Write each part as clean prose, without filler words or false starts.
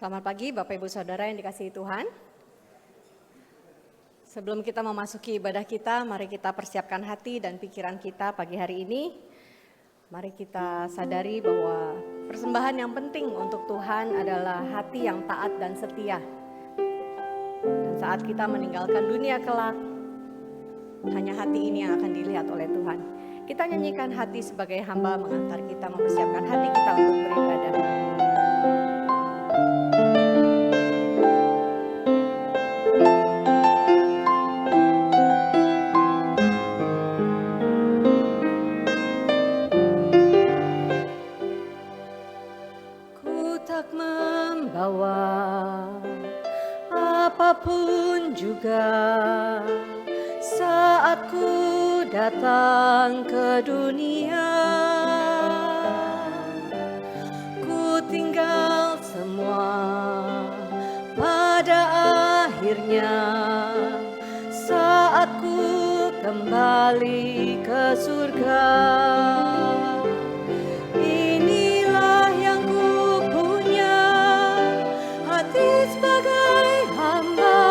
Selamat pagi Bapak Ibu Saudara yang dikasihi Tuhan. Sebelum kita memasuki ibadah kita, mari kita persiapkan hati dan pikiran kita pagi hari ini. Mari kita sadari bahwa persembahan yang penting untuk Tuhan adalah hati yang taat dan setia. Dan saat kita meninggalkan dunia kelak, hanya hati ini yang akan dilihat oleh Tuhan. Kita nyanyikan hati sebagai hamba mengantar kita mempersiapkan hati kita untuk beribadah. Apapun juga saat ku datang ke dunia, ku tinggal semua pada akhirnya saat ku kembali ke surga. Inilah yang ku punya, hati sebagai hamba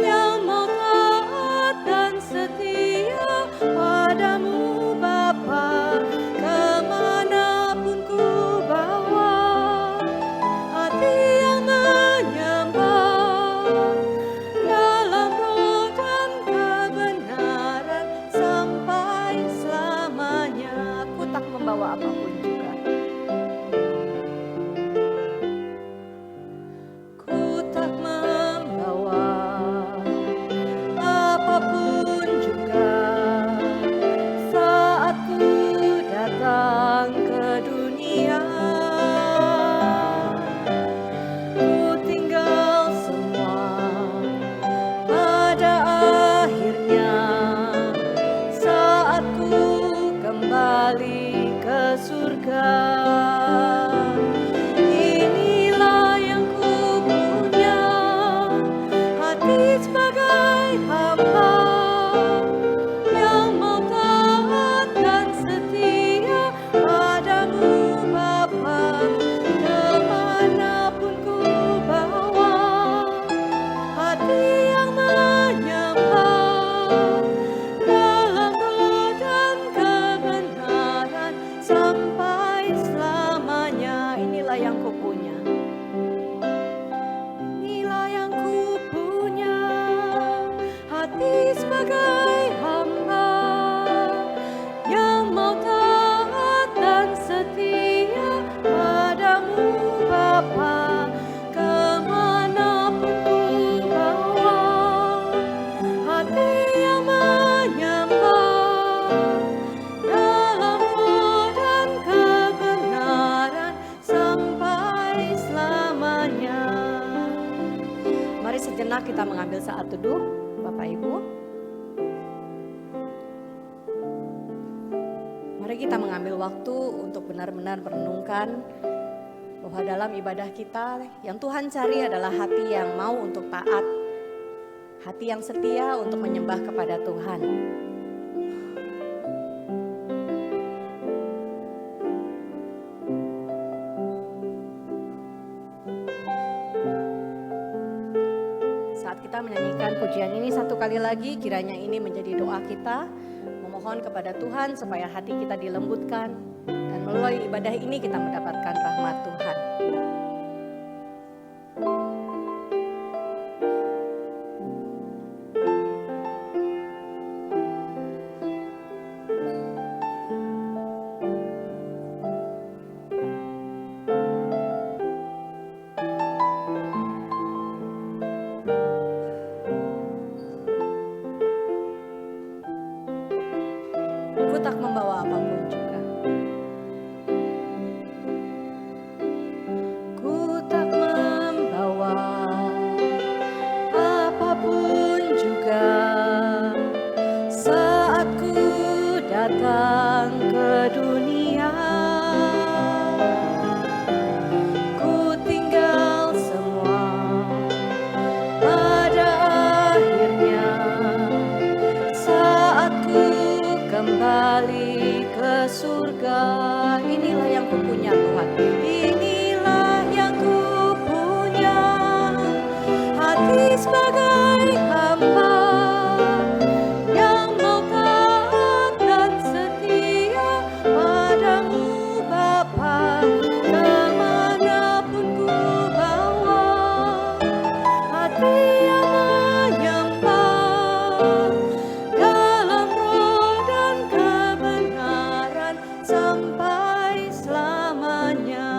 yang mau taat dan setia padamu Bapa, kemanapun ku bawa, hati yang menyembah dalam roh dan kebenaran sampai selamanya. Aku tak membawa apapun juga. Apapun juga saat ku datang ke dunia, ku tinggal semua pada akhirnya saat ku kembali ke surga. Inilah yang ku punya, hati sebagai hamba yang mau taat dan setia padamu Bapa, kemanapun ku bawa, hati yang menyembah dalam roh dan kebenaran sampai selamanya. Inilah yang ku punya. Inilah yang ku punya, hati sebagai hamba yang mau taat dan setia padamu Bapa, kemanapun ku bawa, hati yang menyembah dalam roh dan kebenaran sampai selamanya. Mari sejenak kita mengambil saat teduh, Bapak Ibu. Mari kita mengambil waktu untuk benar-benar merenungkan bahwa dalam ibadah kita yang Tuhan cari adalah hati yang mau untuk taat, hati yang setia untuk menyembah kepada Tuhan. Saat kita menyanyikan pujian ini satu kali lagi, kiranya ini menjadi doa kita, memohon kepada Tuhan supaya hati kita dilembutkan, dan melalui ibadah ini kita mendapatkan rahmat Tuhan. Ku tak membawa apapun juga. Ku tak membawa apapun juga saat ku datang ke dunia. Ku tinggal semua pada akhirnya saat ku kembali ke sebagai hamba yang mau taat dan setia padamu Bapa, kemanapun ku bawa hati yang menyembah dalam roh dan kebenaran sampai selamanya.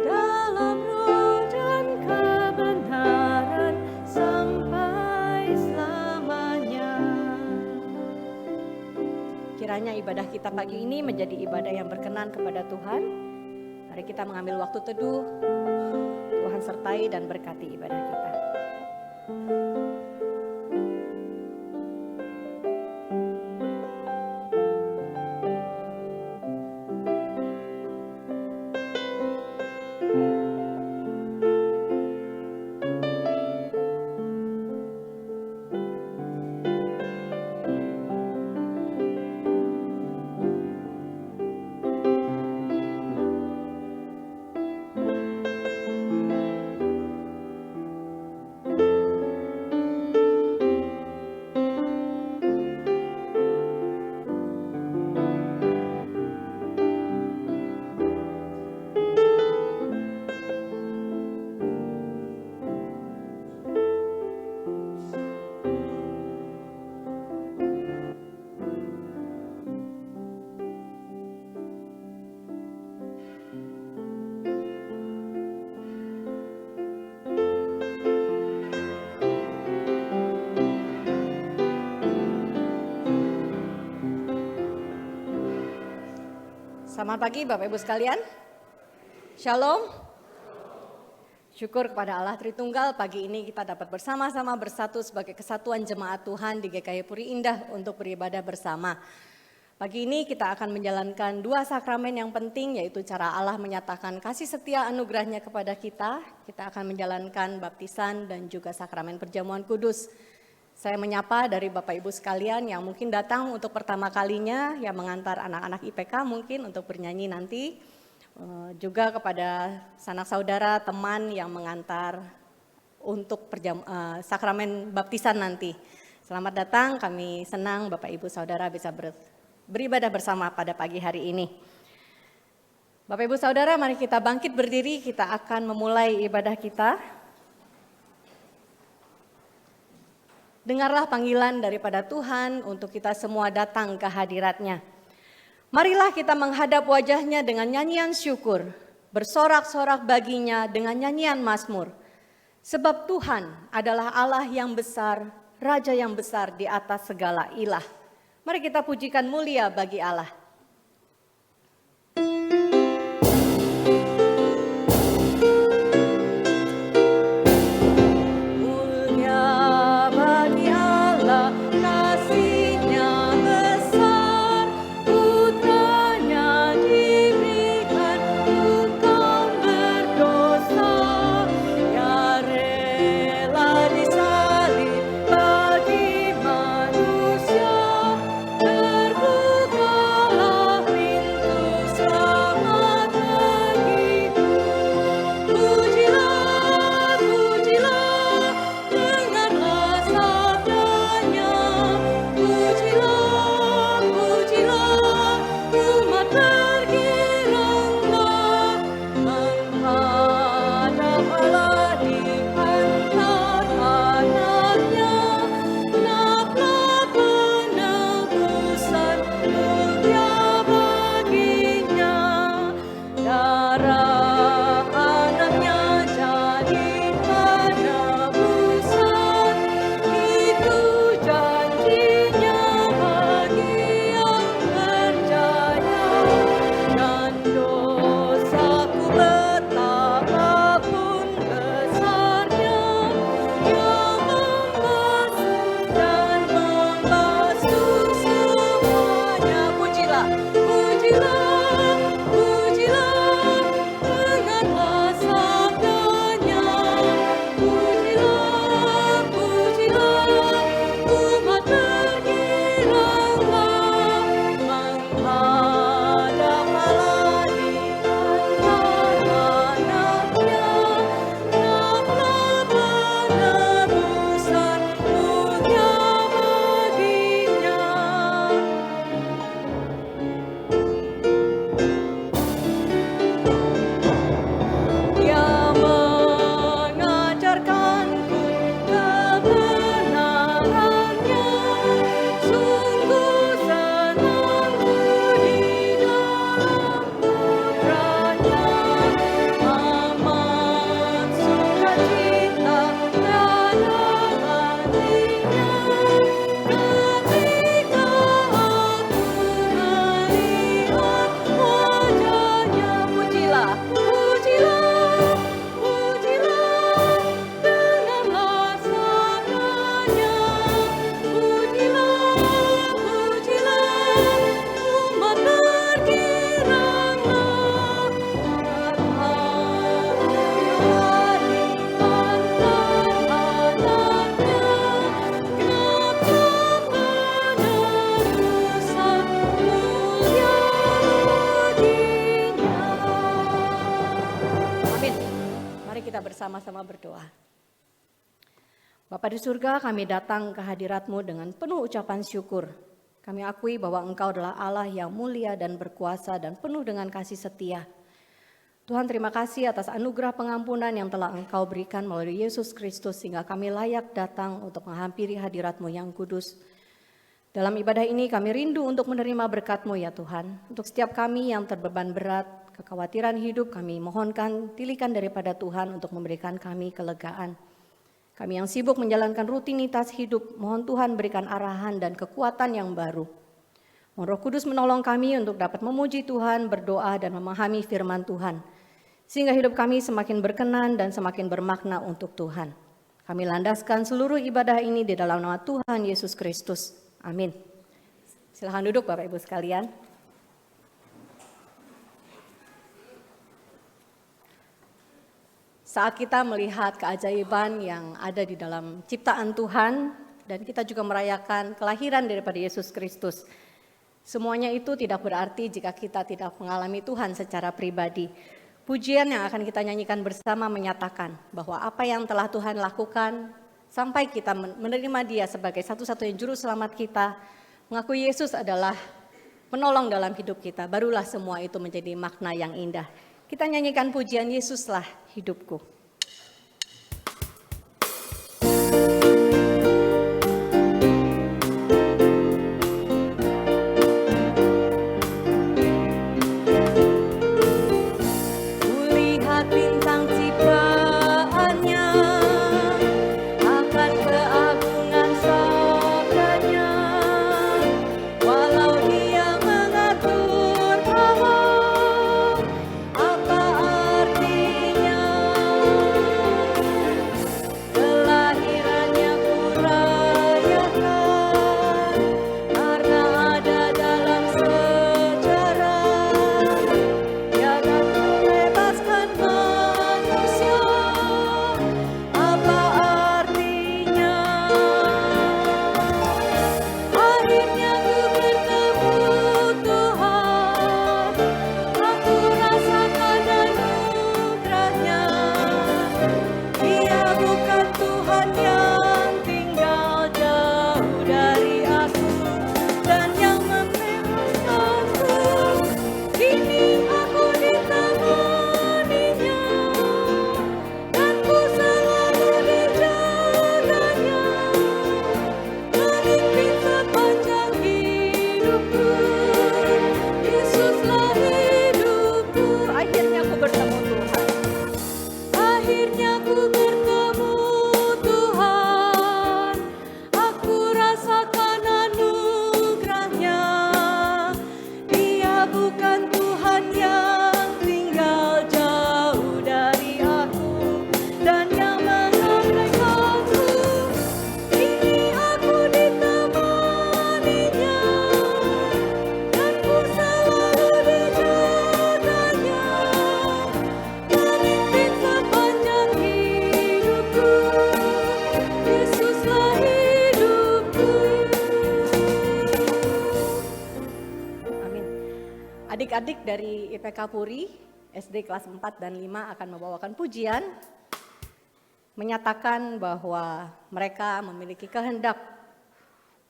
Dalam roh dan kebenaran sampai selamanya. Kiranya ibadah kita pagi ini menjadi ibadah yang berkenan kepada Tuhan. Mari kita mengambil waktu teduh. Tuhan sertai dan berkati ibadah kita. Selamat pagi Bapak Ibu sekalian. Shalom. Syukur kepada Allah Tritunggal, pagi ini kita dapat bersama-sama bersatu sebagai kesatuan jemaat Tuhan di GKI Puri Indah untuk beribadah bersama. Pagi ini kita akan menjalankan dua sakramen yang penting, yaitu cara Allah menyatakan kasih setia anugerahnya kepada kita. Kita akan menjalankan baptisan dan juga sakramen perjamuan kudus. Saya menyapa dari Bapak Ibu sekalian yang mungkin datang untuk pertama kalinya, yang mengantar anak-anak IPK mungkin untuk bernyanyi nanti. Juga kepada sanak saudara, teman yang mengantar untuk sakramen baptisan nanti. Selamat datang, kami senang Bapak Ibu Saudara bisa beribadah bersama pada pagi hari ini. Bapak Ibu Saudara, mari kita bangkit berdiri, kita akan memulai ibadah kita. Dengarlah panggilan daripada Tuhan untuk kita semua datang ke hadirat-Nya. Marilah kita menghadap wajah-Nya dengan nyanyian syukur, bersorak-sorak baginya dengan nyanyian mazmur. Sebab Tuhan adalah Allah yang besar, Raja yang besar di atas segala ilah. Mari kita pujikan mulia bagi Allah. Terbuka sama-sama berdoa. Bapa di surga, kami datang ke hadirat-Mu dengan penuh ucapan syukur. Kami akui bahwa Engkau adalah Allah yang mulia dan berkuasa dan penuh dengan kasih setia. Tuhan, terima kasih atas anugerah pengampunan yang telah Engkau berikan melalui Yesus Kristus sehingga kami layak datang untuk menghampiri hadirat-Mu yang kudus. Dalam ibadah ini kami rindu untuk menerima berkat-Mu ya Tuhan. Untuk setiap kami yang terbeban berat, kekhawatiran hidup, kami mohonkan tilikan daripada Tuhan untuk memberikan kami kelegaan. Kami yang sibuk menjalankan rutinitas hidup, mohon Tuhan berikan arahan dan kekuatan yang baru. Mohon Roh Kudus menolong kami untuk dapat memuji Tuhan, berdoa dan memahami firman Tuhan. Sehingga hidup kami semakin berkenan dan semakin bermakna untuk Tuhan. Kami landaskan seluruh ibadah ini di dalam nama Tuhan Yesus Kristus. Amin. Silakan duduk Bapak Ibu sekalian. Saat kita melihat keajaiban yang ada di dalam ciptaan Tuhan dan kita juga merayakan kelahiran daripada Yesus Kristus. Semuanya itu tidak berarti jika kita tidak mengalami Tuhan secara pribadi. Pujian yang akan kita nyanyikan bersama menyatakan bahwa apa yang telah Tuhan lakukan sampai kita menerima Dia sebagai satu-satunya juru selamat kita, mengakui Yesus adalah penolong dalam hidup kita, barulah semua itu menjadi makna yang indah. Kita nyanyikan pujian Yesuslah hidupku. Adik-adik dari IPK Puri, SD kelas 4 dan 5 akan membawakan pujian, menyatakan bahwa mereka memiliki kehendak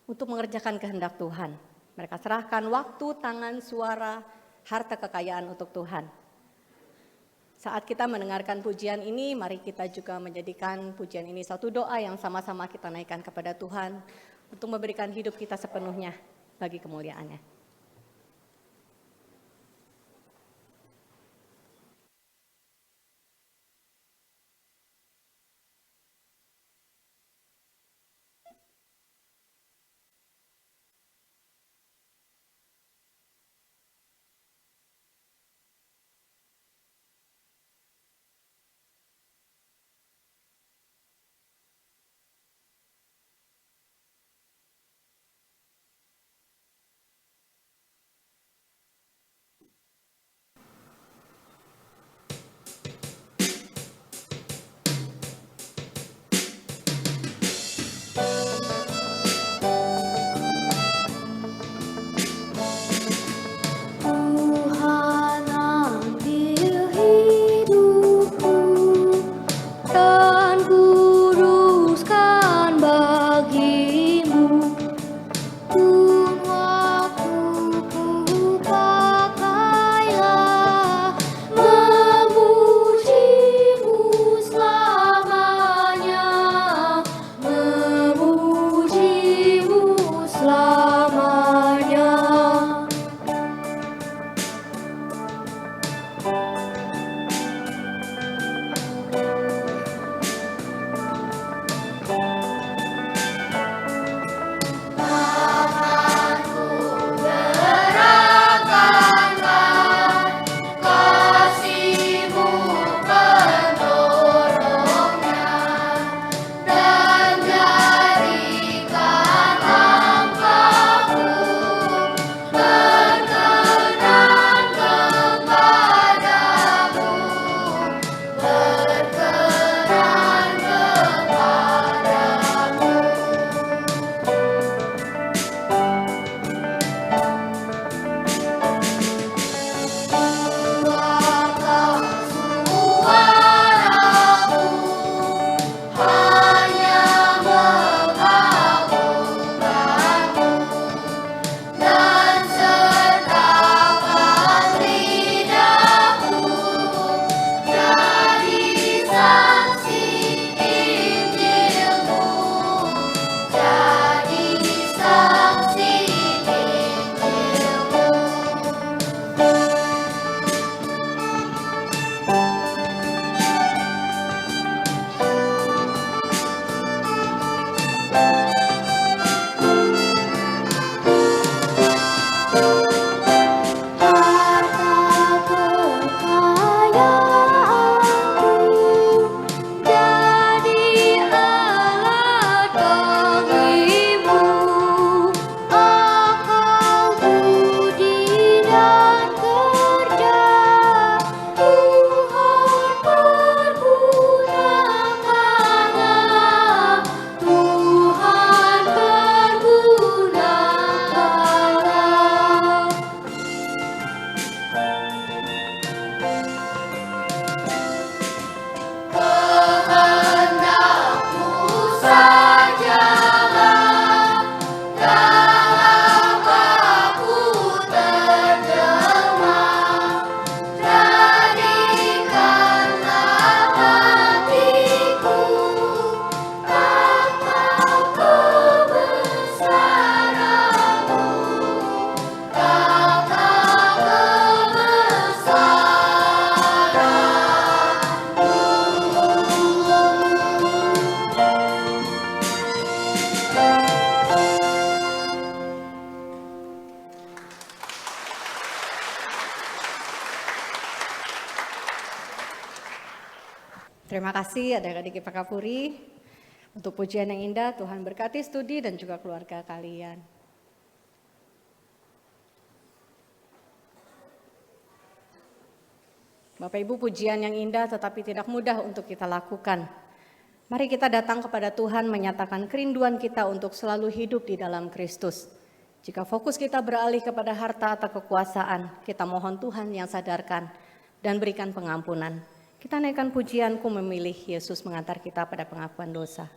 untuk mengerjakan kehendak Tuhan. Mereka serahkan waktu, tangan, suara, harta kekayaan untuk Tuhan. Saat kita mendengarkan pujian ini, mari kita juga menjadikan pujian ini satu doa yang sama-sama kita naikkan kepada Tuhan untuk memberikan hidup kita sepenuhnya bagi kemuliaan-Nya. Terima kasih adik-adik IPK Puri untuk pujian yang indah. Tuhan berkati studi dan juga keluarga kalian. Bapak Ibu, pujian yang indah tetapi tidak mudah untuk kita lakukan. Mari kita datang kepada Tuhan menyatakan kerinduan kita untuk selalu hidup di dalam Kristus. Jika fokus kita beralih kepada harta atau kekuasaan, kita mohon Tuhan yang sadarkan dan berikan pengampunan. Kita naikkan pujianku memilih Yesus mengantar kita pada pengakuan dosa.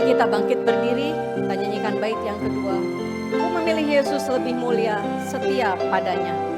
Kita bangkit berdiri, kita nyanyikan bait yang kedua. Ku memilih Yesus lebih mulia, setia padanya.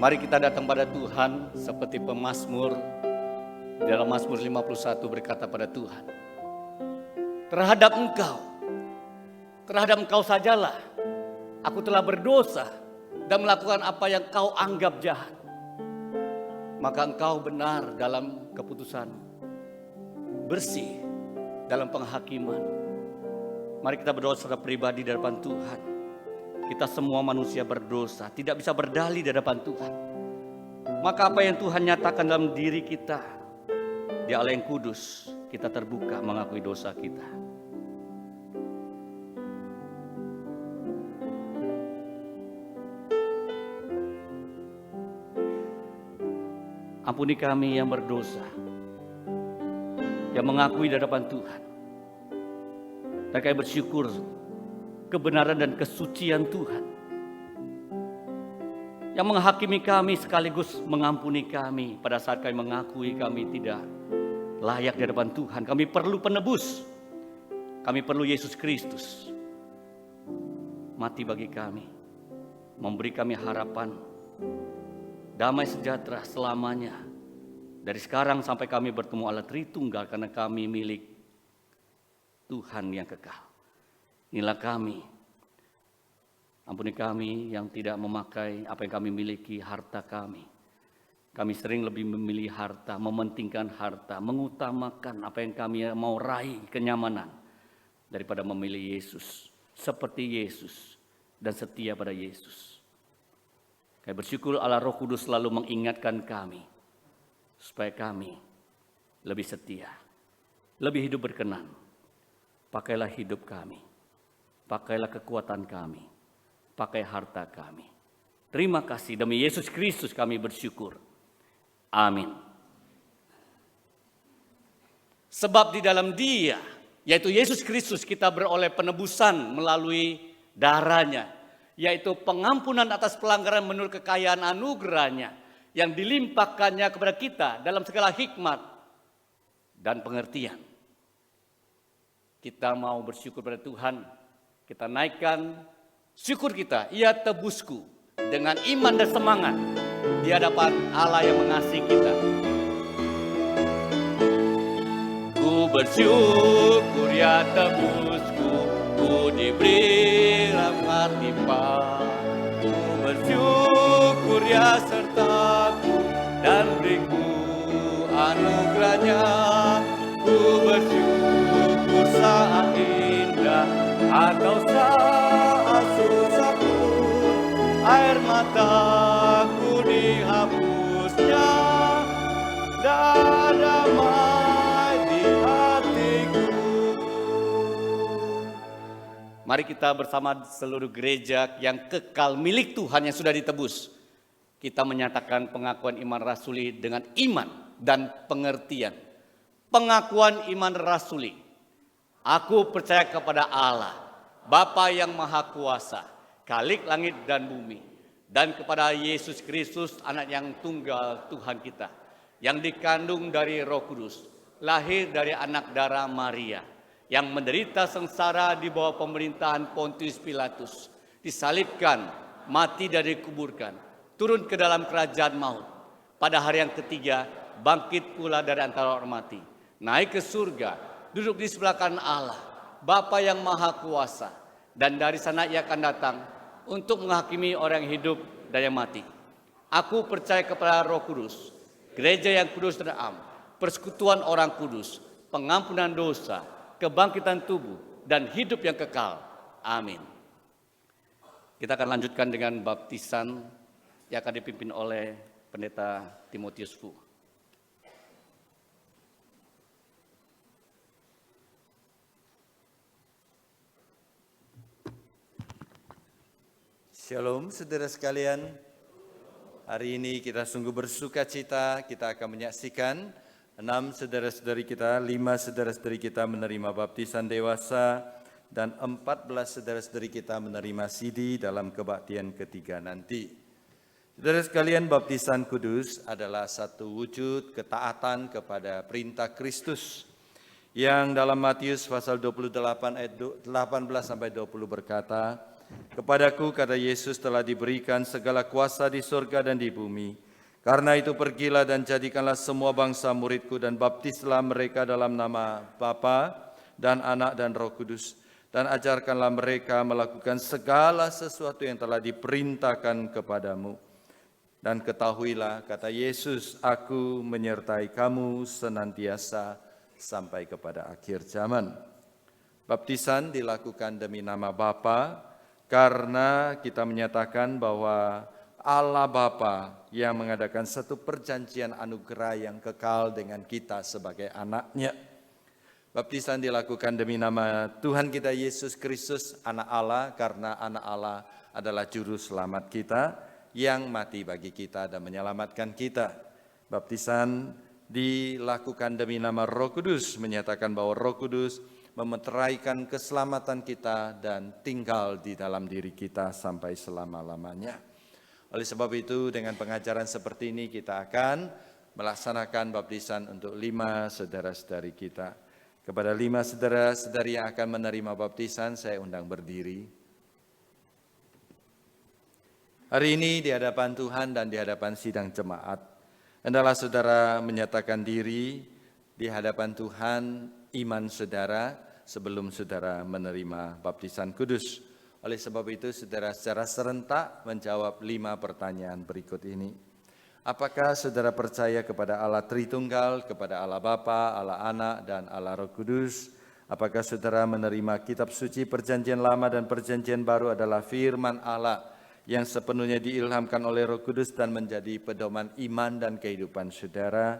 Mari kita datang pada Tuhan seperti pemazmur dalam Mazmur 51 berkata pada Tuhan, terhadap Engkau sajalah aku telah berdosa dan melakukan apa yang Kau anggap jahat. Maka Engkau benar dalam keputusan, bersih dalam penghakiman. Mari kita berdoa secara pribadi di hadapan Tuhan. Kita semua manusia berdosa, tidak bisa berdalih di hadapan Tuhan. Maka apa yang Tuhan nyatakan dalam diri kita, Dia Allah yang kudus, kita terbuka mengakui dosa kita. Ampuni kami yang berdosa, yang mengakui di hadapan Tuhan. Dan kami bersyukur kebenaran dan kesucian Tuhan yang menghakimi kami sekaligus mengampuni kami pada saat kami mengakui kami tidak layak di hadapan Tuhan. Kami perlu penebus, kami perlu Yesus Kristus mati bagi kami, memberi kami harapan damai sejahtera selamanya dari sekarang sampai kami bertemu Allah Tritunggal, karena kami milik Tuhan yang kekal. Inilah kami, Ampuni kami yang tidak memakai apa yang kami miliki, harta kami. Kami sering lebih memilih harta, mementingkan harta, mengutamakan apa yang kami mau raih, kenyamanan, daripada memilih Yesus, seperti Yesus dan setia pada Yesus. Kami bersyukur Allah Roh Kudus selalu mengingatkan kami, supaya kami lebih setia, lebih hidup berkenan. Pakailah hidup kami, pakailah kekuatan kami, pakai harta kami. Terima kasih, demi Yesus Kristus kami bersyukur. Amin. Sebab di dalam Dia, yaitu Yesus Kristus, kita beroleh penebusan melalui darahnya, yaitu pengampunan atas pelanggaran menurut kekayaan anugerahnya yang dilimpahkannya kepada kita dalam segala hikmat dan pengertian. Kita mau bersyukur pada Tuhan, kita naikkan syukur kita, ia tebusku, dengan iman dan semangat di hadapan Allah yang mengasihi kita. Ku bersyukur ya tebusku, ku diberi rahmat limpah. Ku bersyukur ya sertaku dan beriku anugerahnya. Ku bersyukur saat indah atau saat susah pun, air mataku dihapusnya dan damai di hatiku. Mari kita bersama seluruh gereja yang kekal milik Tuhan yang sudah ditebus, kita menyatakan pengakuan iman rasuli dengan iman dan pengertian. Pengakuan iman rasuli. Aku percaya kepada Allah, Bapa yang Maha Kuasa, Khalik langit dan bumi, dan kepada Yesus Kristus, anak yang tunggal Tuhan kita, yang dikandung dari Roh Kudus, lahir dari anak darah Maria, yang menderita sengsara di bawah pemerintahan Pontius Pilatus, disalibkan, mati dan dikuburkan, turun ke dalam kerajaan maut. Pada hari yang ketiga, bangkit pula dari antara orang mati, naik ke surga, duduk di sebelah kanan Allah, Bapa yang Maha Kuasa, dan dari sana ia akan datang untuk menghakimi orang yang hidup dan yang mati. Aku percaya kepada Roh Kudus, gereja yang kudus dan am, persekutuan orang kudus, pengampunan dosa, kebangkitan tubuh, dan hidup yang kekal. Amin. Kita akan lanjutkan dengan baptisan yang akan dipimpin oleh Pendeta Timotius Fu. Shalom saudara sekalian, hari ini kita sungguh bersuka cita, kita akan menyaksikan 6 saudara-saudari kita, 5 saudara-saudari kita menerima baptisan dewasa, dan 14 saudara-saudari kita menerima sidi dalam kebaktian ketiga nanti. Saudara sekalian, baptisan kudus adalah satu wujud ketaatan kepada perintah Kristus, yang dalam Matius pasal 28 ayat 18-20 berkata, "Kepadaku," kata Yesus, "telah diberikan segala kuasa di surga dan di bumi. Karena itu pergilah dan jadikanlah semua bangsa muridku dan baptislah mereka dalam nama Bapa dan Anak dan Roh Kudus. Dan ajarkanlah mereka melakukan segala sesuatu yang telah diperintahkan kepadamu. Dan ketahuilah," kata Yesus, "aku menyertai kamu senantiasa sampai kepada akhir zaman." Baptisan dilakukan demi nama Bapa, karena kita menyatakan bahwa Allah Bapa yang mengadakan satu perjanjian anugerah yang kekal dengan kita sebagai anak-Nya. Baptisan dilakukan demi nama Tuhan kita Yesus Kristus, anak Allah, karena anak Allah adalah juru selamat kita yang mati bagi kita dan menyelamatkan kita. Baptisan dilakukan demi nama Roh Kudus, menyatakan bahwa Roh Kudus memeteraikan keselamatan kita dan tinggal di dalam diri kita sampai selama-lamanya. Oleh sebab itu, dengan pengajaran seperti ini kita akan melaksanakan baptisan untuk 5 saudara-saudari kita. Kepada 5 saudara-saudari yang akan menerima baptisan, saya undang berdiri. Hari ini di hadapan Tuhan dan di hadapan sidang jemaat, hendaklah saudara menyatakan diri di hadapan Tuhan iman saudara sebelum saudara menerima baptisan kudus. Oleh sebab itu, saudara secara serentak menjawab 5 pertanyaan berikut ini. Apakah saudara percaya kepada Allah Tritunggal, kepada Allah Bapa, Allah Anak, dan Allah Roh Kudus? Apakah saudara menerima kitab suci Perjanjian Lama dan Perjanjian Baru adalah firman Allah yang sepenuhnya diilhamkan oleh Roh Kudus dan menjadi pedoman iman dan kehidupan saudara?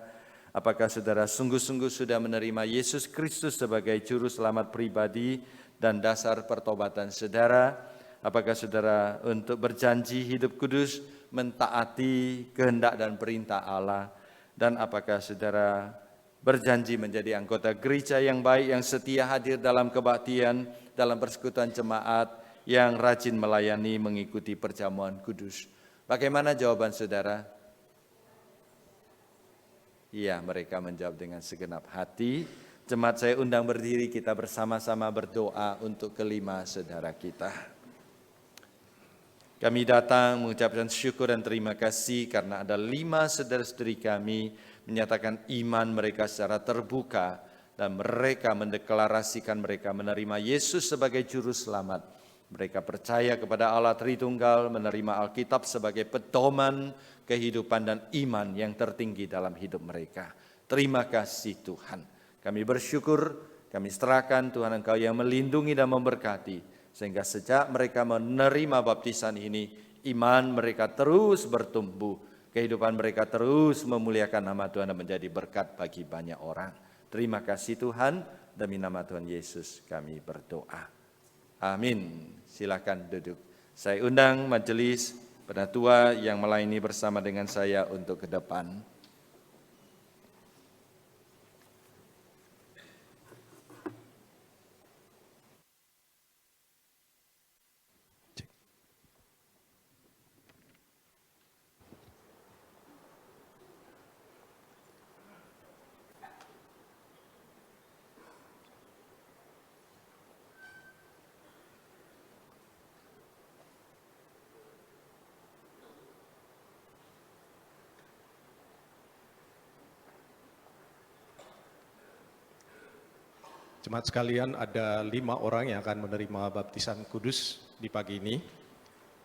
Apakah saudara sungguh-sungguh sudah menerima Yesus Kristus sebagai juru selamat pribadi dan dasar pertobatan saudara? Apakah saudara untuk berjanji hidup kudus, mentaati kehendak dan perintah Allah? Dan apakah saudara berjanji menjadi anggota gereja yang baik, yang setia hadir dalam kebaktian, dalam persekutuan jemaat, yang rajin melayani mengikuti perjamuan kudus? Bagaimana jawaban saudara? Iya, mereka menjawab dengan segenap hati. Jemaat saya undang berdiri, kita bersama-sama berdoa untuk kelima saudara kita. Kami datang mengucapkan syukur dan terima kasih karena ada 5 saudara-saudari kami menyatakan iman mereka secara terbuka dan mereka mendeklarasikan mereka menerima Yesus sebagai juru selamat. Mereka percaya kepada Allah Tritunggal, menerima Alkitab sebagai pedoman kehidupan dan iman yang tertinggi dalam hidup mereka. Terima kasih Tuhan. Kami bersyukur, kami serahkan Tuhan Engkau yang melindungi dan memberkati. Sehingga sejak mereka menerima baptisan ini, iman mereka terus bertumbuh. Kehidupan mereka terus memuliakan nama Tuhan dan menjadi berkat bagi banyak orang. Terima kasih Tuhan, demi nama Tuhan Yesus kami berdoa. Amin. Silakan duduk. Saya undang majelis penatua yang melayani bersama dengan saya untuk ke depan. Jemaat sekalian, ada 5 orang yang akan menerima baptisan kudus di pagi ini.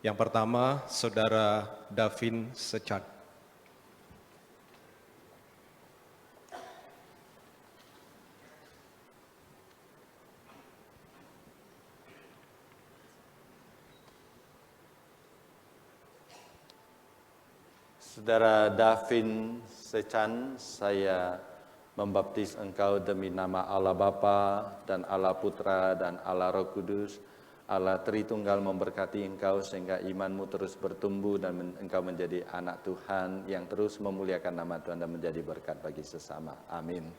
Yang pertama, Saudara Davin Sechan. Saudara Davin Sechan, saya membaptis engkau demi nama Allah Bapa dan Allah Putra dan Allah Roh Kudus. Allah Tritunggal memberkati engkau sehingga imanmu terus bertumbuh dan engkau menjadi anak Tuhan yang terus memuliakan nama Tuhan dan menjadi berkat bagi sesama. Amin.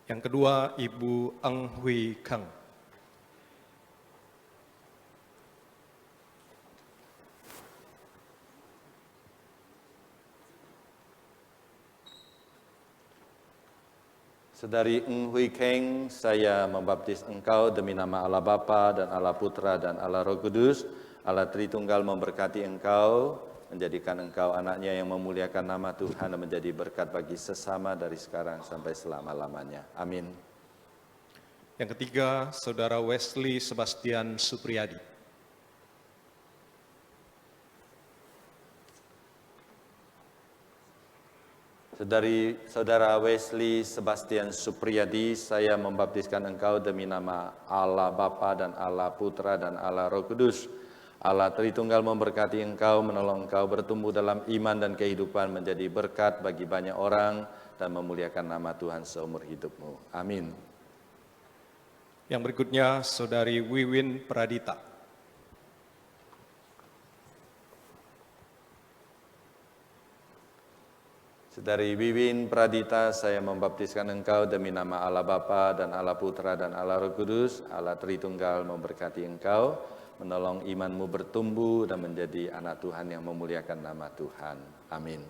Yang kedua, Ibu Eng Hui Kang. Saudari Eng Hui Keng, saya membaptis engkau demi nama Allah Bapa dan Allah Putra dan Allah Roh Kudus. Allah Tritunggal memberkati engkau, menjadikan engkau anaknya yang memuliakan nama Tuhan dan menjadi berkat bagi sesama dari sekarang sampai selama-lamanya. Amin. Yang ketiga, Saudara Wesley Sebastian Supriyadi. Saudara Wesley Sebastian Supriyadi, saya membaptiskan engkau demi nama Allah Bapa dan Allah Putra dan Allah Roh Kudus. Allah Tritunggal memberkati engkau, menolong engkau bertumbuh dalam iman dan kehidupan, menjadi berkat bagi banyak orang dan memuliakan nama Tuhan seumur hidupmu. Amin. Yang berikutnya, Saudari Wiwin Pradita. Saudari Wiwin Pradita, saya membaptiskan engkau demi nama Allah Bapa dan Allah Putra dan Allah Roh Kudus. Allah Tritunggal memberkati engkau, menolong imanmu bertumbuh dan menjadi anak Tuhan yang memuliakan nama Tuhan. Amin.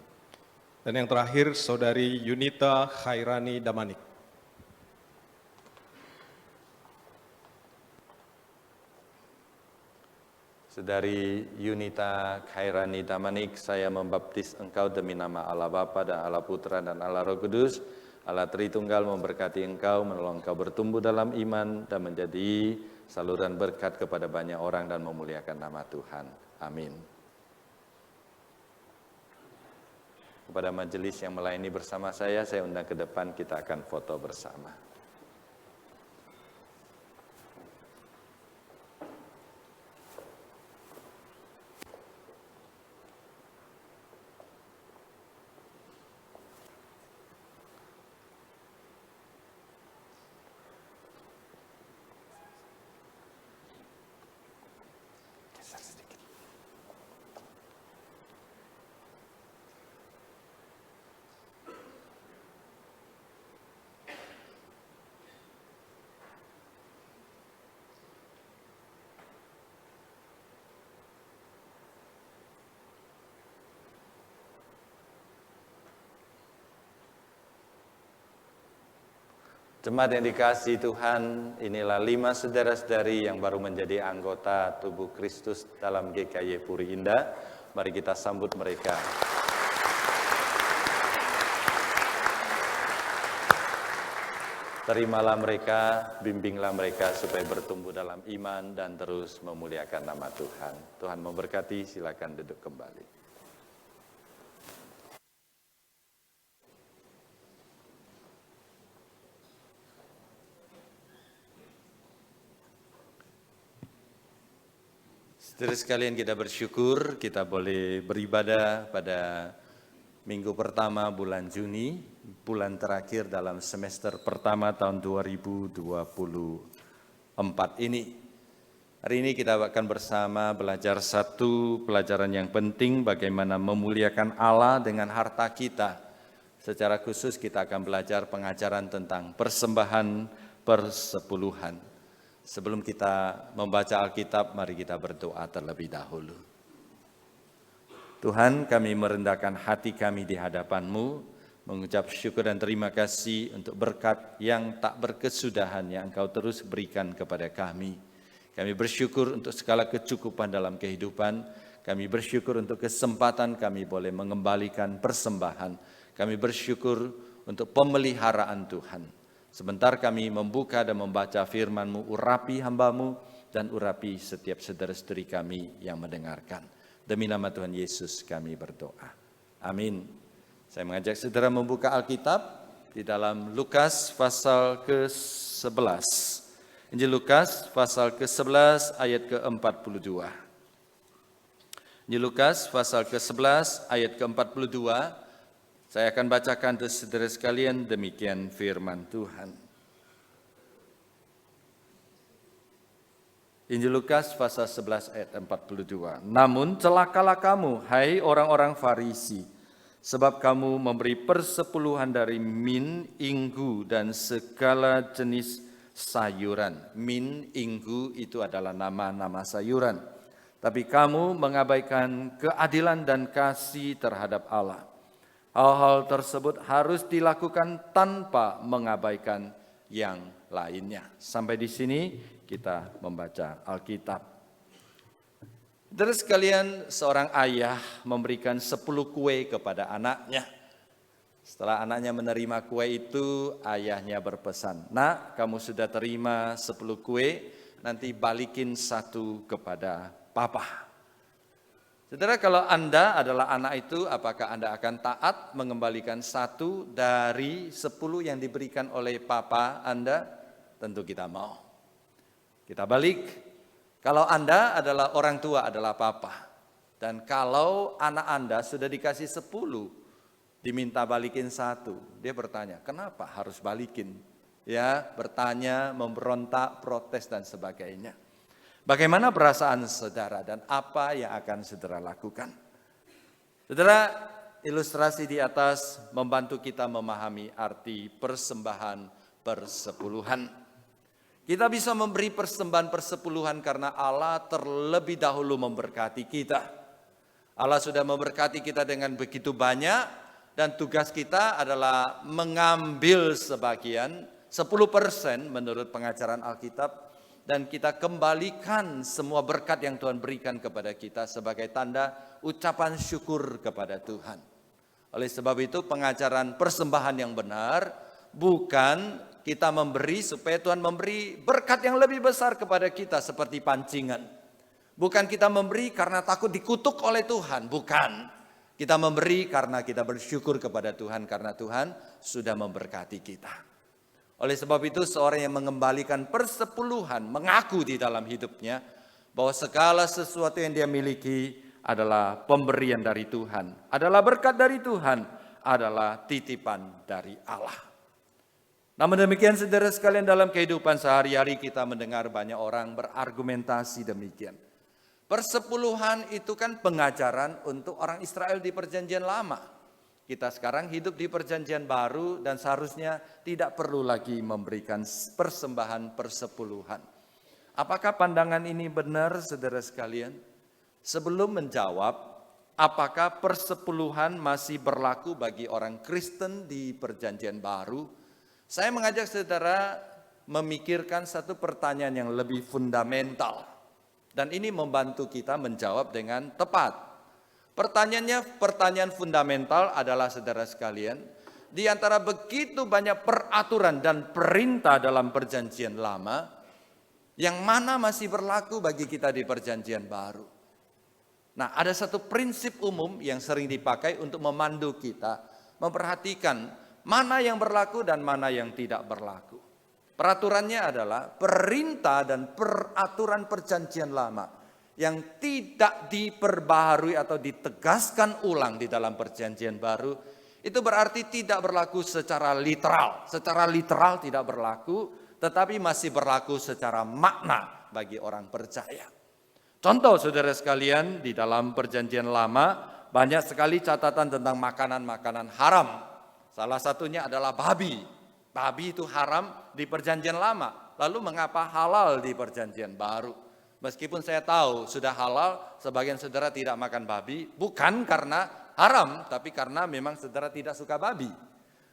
Dan yang terakhir, Saudari Yunita Khairani Damanik. Saudari Yunita Khairani Damanik, saya membaptis engkau demi nama Allah Bapa dan Allah Putra dan Allah Roh Kudus. Allah Tritunggal memberkati engkau, menolong engkau bertumbuh dalam iman dan menjadi saluran berkat kepada banyak orang dan memuliakan nama Tuhan. Amin. Kepada majelis yang melayani bersama saya undang ke depan, kita akan foto bersama. Jemaat yang dikasihi Tuhan, inilah 5 saudara-saudari yang baru menjadi anggota tubuh Kristus dalam GKY Puri Indah. Mari kita sambut mereka. Terimalah mereka, bimbinglah mereka supaya bertumbuh dalam iman dan terus memuliakan nama Tuhan. Tuhan memberkati, silakan duduk kembali. Saudara sekalian, kita bersyukur kita boleh beribadah pada minggu pertama bulan Juni, bulan terakhir dalam semester pertama tahun 2024 ini. Hari ini kita akan bersama belajar satu pelajaran yang penting, bagaimana memuliakan Allah dengan harta kita. Secara khusus kita akan belajar pengajaran tentang persembahan persepuluhan. Sebelum kita membaca Alkitab, mari kita berdoa terlebih dahulu. Tuhan, kami merendahkan hati kami di hadapan-Mu, mengucap syukur dan terima kasih untuk berkat yang tak berkesudahan yang Engkau terus berikan kepada kami. Kami bersyukur untuk segala kecukupan dalam kehidupan. Kami bersyukur untuk kesempatan kami boleh mengembalikan persembahan. Kami bersyukur untuk pemeliharaan Tuhan. Sebentar kami membuka dan membaca firman-Mu, urapi hamba-Mu dan urapi setiap saudara-saudari kami yang mendengarkan. Demi nama Tuhan Yesus kami berdoa. Amin. Saya mengajak saudara membuka Alkitab di dalam Lukas pasal ke-11. Injil Lukas pasal ke-11 ayat ke-42. Injil Lukas pasal ke-11 ayat ke-42. Saya akan bacakan untuk saudara sekalian, demikian firman Tuhan. Injil Lukas pasal 11 ayat 42. Namun celakalah kamu, hai orang-orang Farisi, sebab kamu memberi persepuluhan dari min, inggu, dan segala jenis sayuran. Min, inggu itu adalah nama-nama sayuran. Tapi kamu mengabaikan keadilan dan kasih terhadap Allah. Hal-hal tersebut harus dilakukan tanpa mengabaikan yang lainnya. Sampai di sini kita membaca Alkitab. Saudara sekalian, seorang ayah memberikan 10 kue kepada anaknya. Setelah anaknya menerima kue itu, ayahnya berpesan, "Nak, kamu sudah terima 10 kue, nanti balikin 1 kepada papa." Saudara, kalau Anda adalah anak itu, apakah Anda akan taat mengembalikan 1 dari 10 yang diberikan oleh papa Anda? Tentu kita mau. Kita balik. Kalau Anda adalah orang tua, adalah papa. Dan kalau anak Anda sudah dikasih 10, diminta balikin 1, dia bertanya, kenapa harus balikin? Ya, bertanya, memberontak, protes dan sebagainya. Bagaimana perasaan saudara dan apa yang akan saudara lakukan? Saudara, ilustrasi di atas membantu kita memahami arti persembahan persepuluhan. Kita bisa memberi persembahan persepuluhan karena Allah terlebih dahulu memberkati kita. Allah sudah memberkati kita dengan begitu banyak dan tugas kita adalah mengambil sebagian 10% menurut pengajaran Alkitab. Dan kita kembalikan semua berkat yang Tuhan berikan kepada kita sebagai tanda ucapan syukur kepada Tuhan. Oleh sebab itu pengajaran persembahan yang benar bukan kita memberi supaya Tuhan memberi berkat yang lebih besar kepada kita seperti pancingan. Bukan kita memberi karena takut dikutuk oleh Tuhan, bukan. Kita memberi karena kita bersyukur kepada Tuhan karena Tuhan sudah memberkati kita. Oleh sebab itu seorang yang mengembalikan persepuluhan mengaku di dalam hidupnya bahwa segala sesuatu yang dia miliki adalah pemberian dari Tuhan, adalah berkat dari Tuhan, adalah titipan dari Allah. Namun demikian saudara sekalian, dalam kehidupan sehari-hari kita mendengar banyak orang berargumentasi demikian. Persepuluhan itu kan pengajaran untuk orang Israel di perjanjian lama. Kita sekarang hidup di perjanjian baru dan seharusnya tidak perlu lagi memberikan persembahan persepuluhan. Apakah pandangan ini benar saudara sekalian? Sebelum menjawab, apakah persepuluhan masih berlaku bagi orang Kristen di perjanjian baru? Saya mengajak saudara memikirkan satu pertanyaan yang lebih fundamental. Dan ini membantu kita menjawab dengan tepat. Pertanyaan fundamental adalah saudara sekalian, di antara begitu banyak peraturan dan perintah dalam perjanjian lama, yang mana masih berlaku bagi kita di perjanjian baru? Nah, ada satu prinsip umum yang sering dipakai untuk memandu kita, memperhatikan mana yang berlaku dan mana yang tidak berlaku. Peraturannya adalah perintah dan peraturan perjanjian lama yang tidak diperbaharui atau ditegaskan ulang di dalam perjanjian baru. Itu berarti tidak berlaku secara literal. Secara literal tidak berlaku, tetapi masih berlaku secara makna bagi orang percaya. Contoh saudara sekalian, di dalam perjanjian lama banyak sekali catatan tentang makanan-makanan haram. Salah satunya adalah babi. Babi itu haram di perjanjian lama. Lalu mengapa halal di perjanjian baru? Meskipun saya tahu sudah halal, sebagian saudara tidak makan babi. Bukan karena haram, tapi karena memang saudara tidak suka babi.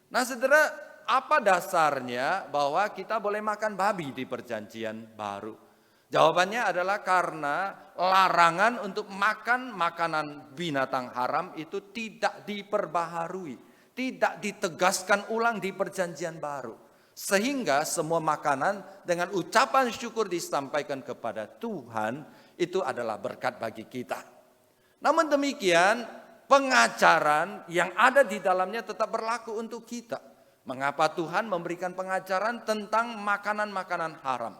Nah saudara, apa dasarnya bahwa kita boleh makan babi di perjanjian baru? Jawabannya adalah karena larangan untuk makan makanan binatang haram itu tidak diperbaharui. Tidak ditegaskan ulang di perjanjian baru. Sehingga semua makanan dengan ucapan syukur disampaikan kepada Tuhan, itu adalah berkat bagi kita. Namun demikian, pengajaran yang ada di dalamnya tetap berlaku untuk kita. Mengapa Tuhan memberikan pengajaran tentang makanan-makanan haram?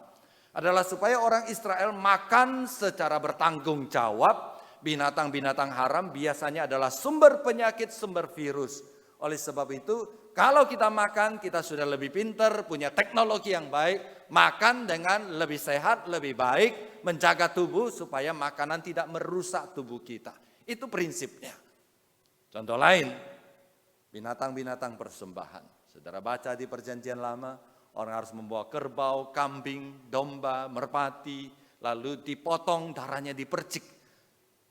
Adalah supaya orang Israel makan secara bertanggung jawab. Binatang-binatang haram biasanya adalah sumber penyakit, sumber virus. Oleh sebab itu, kalau kita makan, kita sudah lebih pintar, punya teknologi yang baik, makan dengan lebih sehat, lebih baik, menjaga tubuh supaya makanan tidak merusak tubuh kita. Itu prinsipnya. Contoh lain, binatang-binatang persembahan. Saudara baca di perjanjian lama, orang harus membawa kerbau, kambing, domba, merpati, lalu dipotong, darahnya dipercik.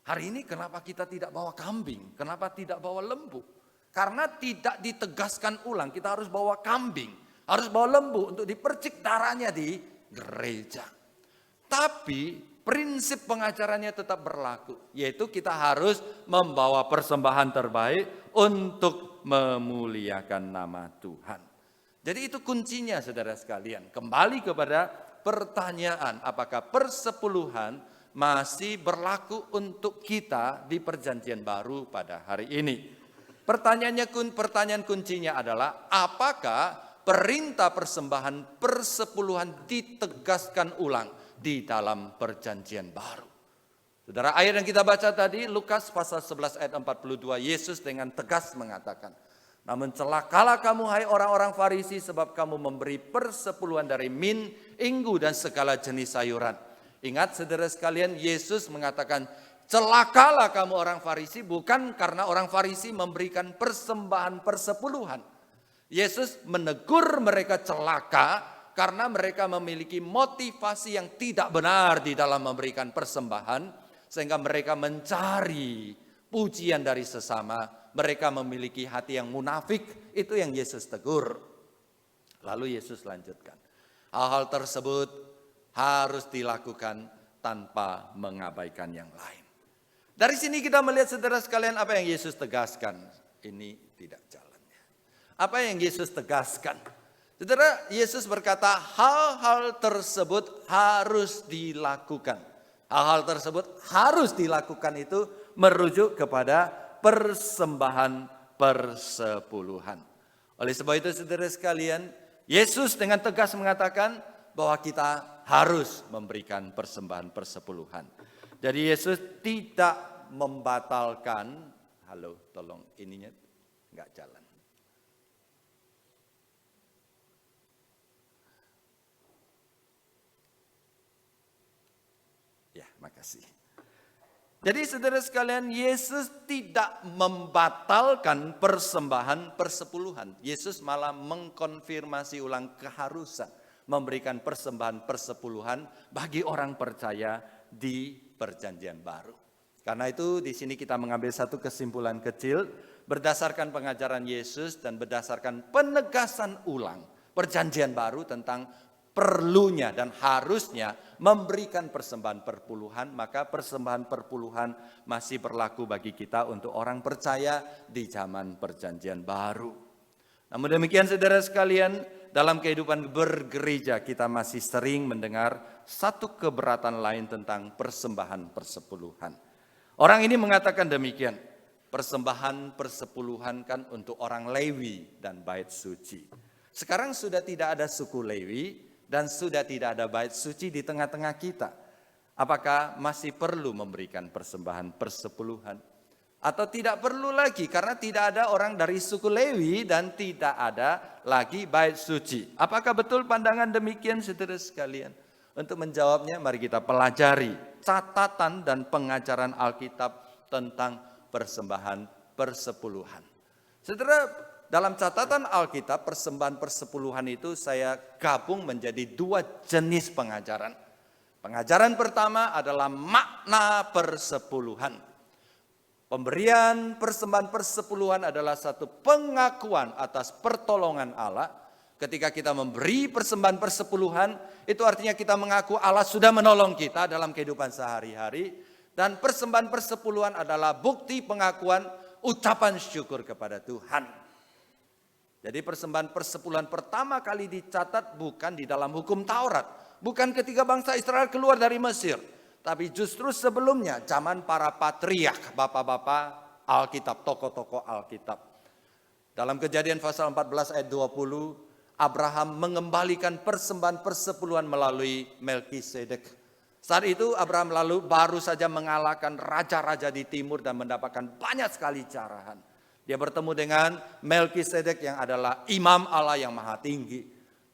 Hari ini kenapa kita tidak bawa kambing? Kenapa tidak bawa lembu? Karena tidak ditegaskan ulang, kita harus bawa kambing, harus bawa lembu untuk dipercik darahnya di gereja. Tapi prinsip pengajarannya tetap berlaku, yaitu kita harus membawa persembahan terbaik untuk memuliakan nama Tuhan. Jadi itu kuncinya saudara sekalian. Kembali kepada pertanyaan, apakah persepuluhan masih berlaku untuk kita di perjanjian baru pada hari ini? Pertanyaan kuncinya adalah apakah perintah persembahan persepuluhan ditegaskan ulang di dalam perjanjian baru. Saudara, ayat yang kita baca tadi Lukas pasal 11 ayat 42, Yesus dengan tegas mengatakan, namun celakalah kamu hai orang-orang Farisi sebab kamu memberi persepuluhan dari min, inggu dan segala jenis sayuran. Ingat saudara sekalian, Yesus mengatakan celakalah kamu orang Farisi bukan karena orang Farisi memberikan persembahan persepuluhan. Yesus menegur mereka celaka karena mereka memiliki motivasi yang tidak benar di dalam memberikan persembahan. Sehingga mereka mencari pujian dari sesama. Mereka memiliki hati yang munafik. Itu yang Yesus tegur. Lalu Yesus lanjutkan. Hal-hal tersebut harus dilakukan tanpa mengabaikan yang lain. Dari sini kita melihat saudara sekalian apa yang Yesus tegaskan. Ini tidak jalannya. Apa yang Yesus tegaskan? Saudara, Yesus berkata hal-hal tersebut harus dilakukan. Hal-hal tersebut harus dilakukan itu merujuk kepada persembahan persepuluhan. Oleh sebab itu saudara sekalian, Yesus dengan tegas mengatakan bahwa kita harus memberikan persembahan persepuluhan. Jadi Yesus tidak membatalkan, halo tolong ininya nggak jalan. Ya, makasih. Jadi saudara sekalian, Yesus tidak membatalkan persembahan persepuluhan. Yesus malah mengkonfirmasi ulang keharusan memberikan persembahan persepuluhan bagi orang percaya di Perjanjian Baru. Karena itu di sini kita mengambil satu kesimpulan kecil berdasarkan pengajaran Yesus dan berdasarkan penegasan ulang Perjanjian Baru tentang perlunya dan harusnya memberikan persembahan perpuluhan, maka persembahan perpuluhan masih berlaku bagi kita untuk orang percaya di zaman Perjanjian Baru. Namun demikian saudara sekalian, dalam kehidupan bergereja kita masih sering mendengar satu keberatan lain tentang persembahan persepuluhan. Orang ini mengatakan demikian, persembahan persepuluhan kan untuk orang Lewi dan bait suci. Sekarang sudah tidak ada suku Lewi dan sudah tidak ada bait suci di tengah-tengah kita. Apakah masih perlu memberikan persembahan persepuluhan? Atau tidak perlu lagi karena tidak ada orang dari suku Lewi dan tidak ada lagi bait suci. Apakah betul pandangan demikian saudara sekalian? Untuk menjawabnya mari kita pelajari catatan dan pengajaran Alkitab tentang persembahan persepuluhan. Saudara, dalam catatan Alkitab persembahan persepuluhan itu saya gabung menjadi dua jenis pengajaran. Pengajaran pertama adalah makna persepuluhan. Pemberian persembahan persepuluhan adalah satu pengakuan atas pertolongan Allah. Ketika kita memberi persembahan persepuluhan, itu artinya kita mengaku Allah sudah menolong kita dalam kehidupan sehari-hari. Dan persembahan persepuluhan adalah bukti pengakuan ucapan syukur kepada Tuhan. Jadi persembahan persepuluhan pertama kali dicatat bukan di dalam hukum Taurat. Bukan ketika bangsa Israel keluar dari Mesir. Tapi justru sebelumnya, zaman para patriark, bapak-bapak Alkitab, tokoh-tokoh Alkitab. Dalam Kejadian pasal 14 ayat 20, Abraham mengembalikan persembahan persepuluhan melalui Melkisedek. Saat itu Abraham baru saja mengalahkan raja-raja di timur dan mendapatkan banyak sekali carahan. Dia bertemu dengan Melkisedek yang adalah imam Allah yang maha tinggi.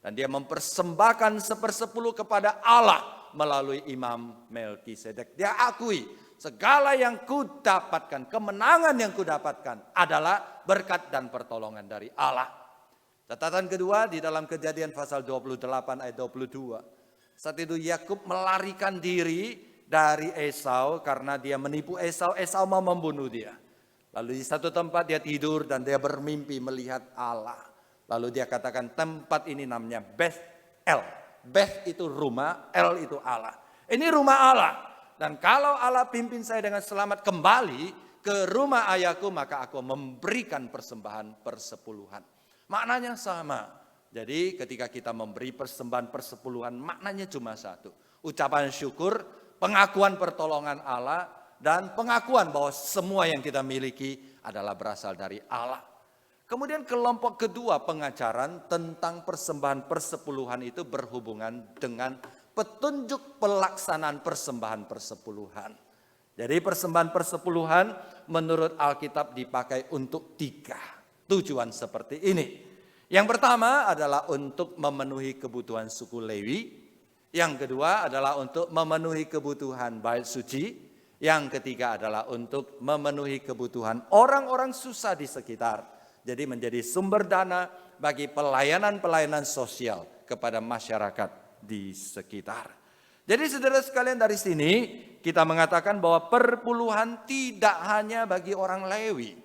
Dan dia mempersembahkan 1/10 kepada Allah melalui imam Melkisedek. Dia akui segala yang kudapatkan, kemenangan yang kudapatkan adalah berkat dan pertolongan dari Allah. Catatan kedua di dalam Kejadian pasal 28 ayat 22. Saat itu Yakub melarikan diri dari Esau karena dia menipu Esau. Esau mau membunuh dia. Lalu di satu tempat dia tidur dan dia bermimpi melihat Allah. Lalu dia katakan tempat ini namanya Beth-El. Beth itu rumah, El itu Allah. Ini rumah Allah. Dan kalau Allah pimpin saya dengan selamat kembali ke rumah ayahku, maka aku memberikan persembahan persepuluhan. Maknanya sama. Jadi ketika kita memberi persembahan persepuluhan, maknanya cuma satu. Ucapan syukur, pengakuan pertolongan Allah, dan pengakuan bahwa semua yang kita miliki adalah berasal dari Allah. Kemudian kelompok kedua pengajaran tentang persembahan persepuluhan itu berhubungan dengan petunjuk pelaksanaan persembahan persepuluhan. Jadi persembahan persepuluhan menurut Alkitab dipakai untuk 3 tujuan seperti ini. Yang pertama adalah untuk memenuhi kebutuhan suku Lewi. Yang kedua adalah untuk memenuhi kebutuhan bait suci. Yang ketiga adalah untuk memenuhi kebutuhan orang-orang susah di sekitar. Jadi menjadi sumber dana bagi pelayanan-pelayanan sosial kepada masyarakat di sekitar. Jadi saudara sekalian dari sini kita mengatakan bahwa perpuluhan tidak hanya bagi orang Lewi.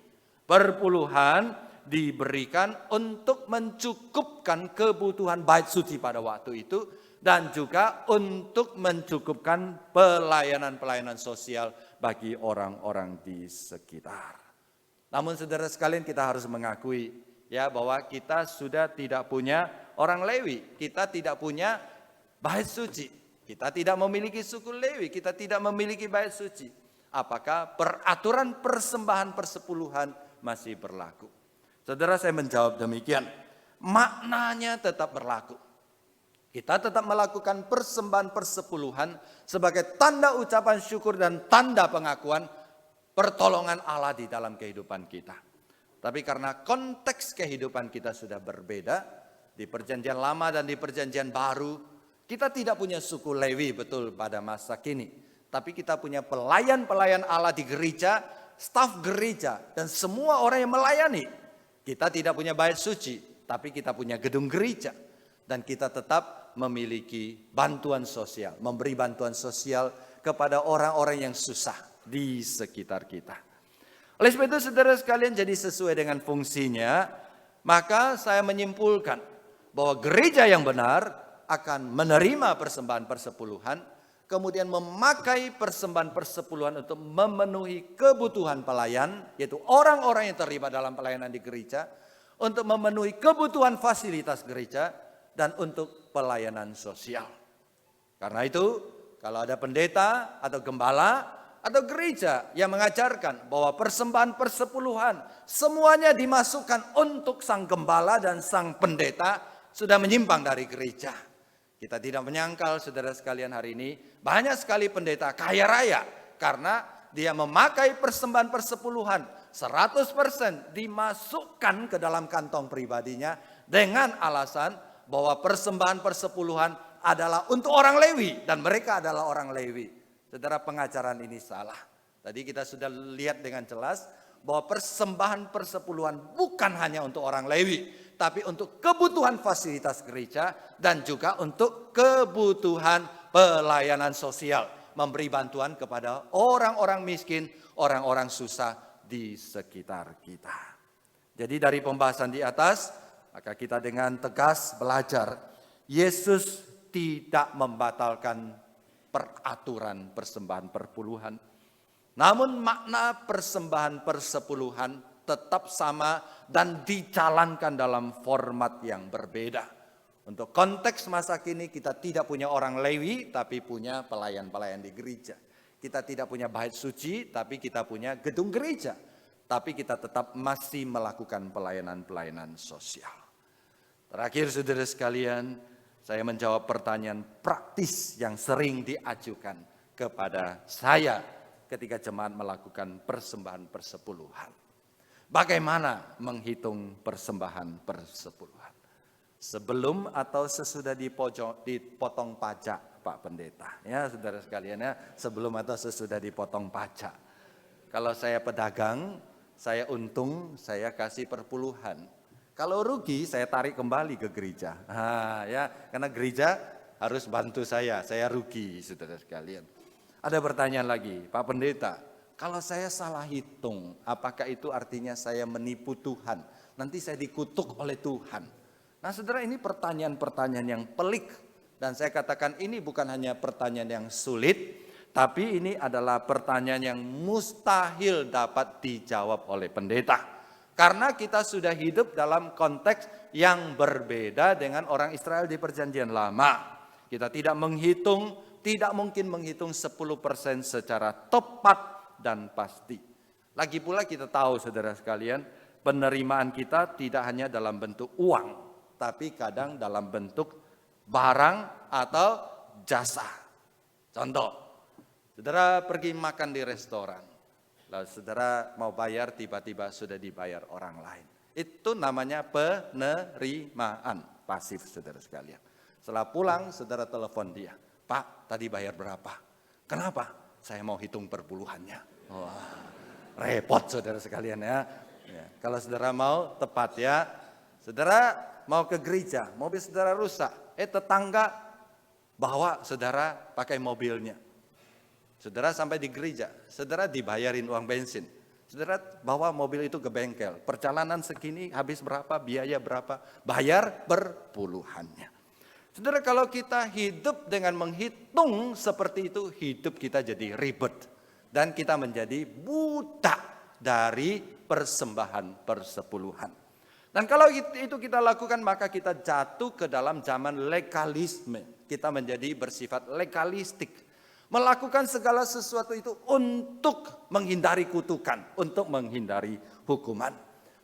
Perpuluhan diberikan untuk mencukupkan kebutuhan bait suci pada waktu itu. Dan juga untuk mencukupkan pelayanan-pelayanan sosial bagi orang-orang di sekitar. Namun saudara sekalian kita harus mengakui ya bahwa kita sudah tidak punya orang Lewi. Kita tidak punya bait suci. Kita tidak memiliki suku Lewi. Kita tidak memiliki bait suci. Apakah peraturan persembahan persepuluhan masih berlaku? Saudara, saya menjawab demikian. Maknanya tetap berlaku. Kita tetap melakukan persembahan persepuluhan sebagai tanda ucapan syukur dan tanda pengakuan pertolongan Allah di dalam kehidupan kita. Tapi karena konteks kehidupan kita sudah berbeda, di perjanjian lama dan di perjanjian baru, kita tidak punya suku Lewi betul pada masa kini. Tapi kita punya pelayan-pelayan Allah di gereja, staf gereja, dan semua orang yang melayani. Kita tidak punya bait suci, tapi kita punya gedung gereja. Dan kita tetap memiliki bantuan sosial, memberi bantuan sosial kepada orang-orang yang susah di sekitar kita. Oleh sebab itu saudara sekalian, jadi sesuai dengan fungsinya, maka saya menyimpulkan bahwa gereja yang benar akan menerima persembahan persepuluhan, kemudian memakai persembahan persepuluhan untuk memenuhi kebutuhan pelayan, yaitu orang-orang yang terlibat dalam pelayanan di gereja, untuk memenuhi kebutuhan fasilitas gereja, dan untuk pelayanan sosial. Karena itu, kalau ada pendeta atau gembala atau gereja yang mengajarkan bahwa persembahan persepuluhan semuanya dimasukkan untuk sang gembala dan sang pendeta, sudah menyimpang dari gereja. Kita tidak menyangkal saudara sekalian hari ini, banyak sekali pendeta kaya raya karena dia memakai persembahan persepuluhan 100% dimasukkan ke dalam kantong pribadinya dengan alasan bahwa persembahan persepuluhan adalah untuk orang Lewi dan mereka adalah orang Lewi. Saudara, pengajaran ini salah. Tadi kita sudah lihat dengan jelas bahwa persembahan persepuluhan bukan hanya untuk orang Lewi, tapi untuk kebutuhan fasilitas gereja dan juga untuk kebutuhan pelayanan sosial, memberi bantuan kepada orang-orang miskin, orang-orang susah di sekitar kita. Jadi dari pembahasan di atas, maka kita dengan tegas belajar, Yesus tidak membatalkan peraturan persembahan persepuluhan. Namun makna persembahan persepuluhan tetap sama dan dijalankan dalam format yang berbeda. Untuk konteks masa kini kita tidak punya orang Lewi, tapi punya pelayan-pelayan di gereja. Kita tidak punya bait suci, tapi kita punya gedung gereja. Tapi kita tetap masih melakukan pelayanan-pelayanan sosial. Terakhir saudara sekalian, saya menjawab pertanyaan praktis yang sering diajukan kepada saya ketika jemaat melakukan persembahan persepuluhan. Bagaimana menghitung persembahan persepuluhan? Sebelum atau sesudah dipotong pajak, Pak Pendeta? Ya saudara sekalian ya, sebelum atau sesudah dipotong pajak. Kalau saya pedagang, saya untung, saya kasih perpuluhan. Kalau rugi, saya tarik kembali ke gereja. Ya, karena gereja harus bantu saya rugi, saudara sekalian. Ada pertanyaan lagi, Pak Pendeta, kalau saya salah hitung, apakah itu artinya saya menipu Tuhan? Nanti saya dikutuk oleh Tuhan. Nah, saudara, ini pertanyaan-pertanyaan yang pelik. Dan saya katakan ini bukan hanya pertanyaan yang sulit, tapi ini adalah pertanyaan yang mustahil dapat dijawab oleh pendeta. Karena kita sudah hidup dalam konteks yang berbeda dengan orang Israel di perjanjian lama. Kita tidak mungkin menghitung 10% secara tepat dan pasti. Lagi pula kita tahu saudara sekalian, penerimaan kita tidak hanya dalam bentuk uang, tapi kadang dalam bentuk barang atau jasa. Contoh, saudara pergi makan di restoran. Lalu saudara mau bayar, tiba-tiba sudah dibayar orang lain. Itu namanya penerimaan pasif saudara sekalian. Setelah pulang saudara telepon dia, Pak tadi bayar berapa? Kenapa? Saya mau hitung perpuluhannya. Wah, repot saudara sekalian ya. Kalau saudara mau tepat ya, saudara mau ke gereja, mobil saudara rusak. Tetangga bawa saudara pakai mobilnya. Saudara sampai di gereja, saudara dibayarin uang bensin. Saudara bawa mobil itu ke bengkel. Perjalanan segini habis berapa, biaya berapa, bayar perpuluhannya. Saudara, kalau kita hidup dengan menghitung seperti itu, hidup kita jadi ribet. Dan kita menjadi budak dari persembahan persepuluhan. Dan kalau itu kita lakukan, maka kita jatuh ke dalam zaman legalisme. Kita menjadi bersifat legalistik. Melakukan segala sesuatu itu untuk menghindari kutukan, untuk menghindari hukuman.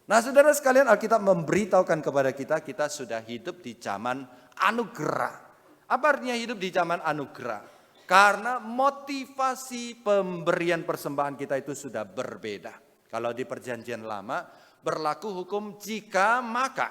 Nah, saudara sekalian, Alkitab memberitahukan kepada kita, kita sudah hidup di zaman anugerah. Apa artinya hidup di zaman anugerah? Karena motivasi pemberian persembahan kita itu sudah berbeda. Kalau di perjanjian lama, berlaku hukum jika maka.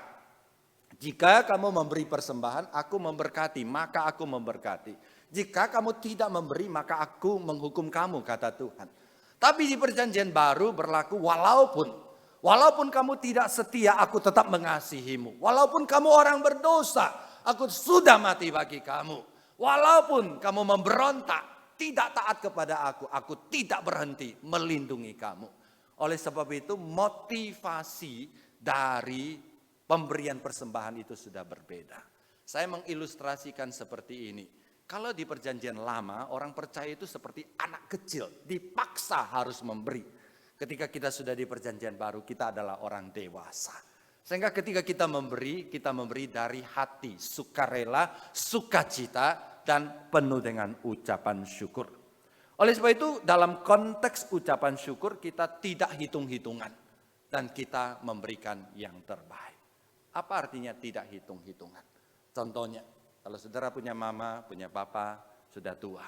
Jika kamu memberi persembahan, aku memberkati, maka aku memberkati. Jika kamu tidak memberi, maka aku menghukum kamu, kata Tuhan. Tapi di perjanjian baru berlaku walaupun kamu tidak setia, aku tetap mengasihimu. Walaupun kamu orang berdosa, aku sudah mati bagi kamu. Walaupun kamu memberontak, tidak taat kepada aku tidak berhenti melindungi kamu. Oleh sebab itu motivasi dari pemberian persembahan itu sudah berbeda. Saya mengilustrasikan seperti ini. Kalau di perjanjian lama orang percaya itu seperti anak kecil, dipaksa harus memberi. Ketika kita sudah di perjanjian baru, kita adalah orang dewasa. Sehingga ketika kita memberi dari hati, sukarela, sukacita, dan penuh dengan ucapan syukur. Oleh sebab itu dalam konteks ucapan syukur kita tidak hitung-hitungan dan kita memberikan yang terbaik. Apa artinya tidak hitung-hitungan? Contohnya, kalau saudara punya mama, punya papa, sudah tua.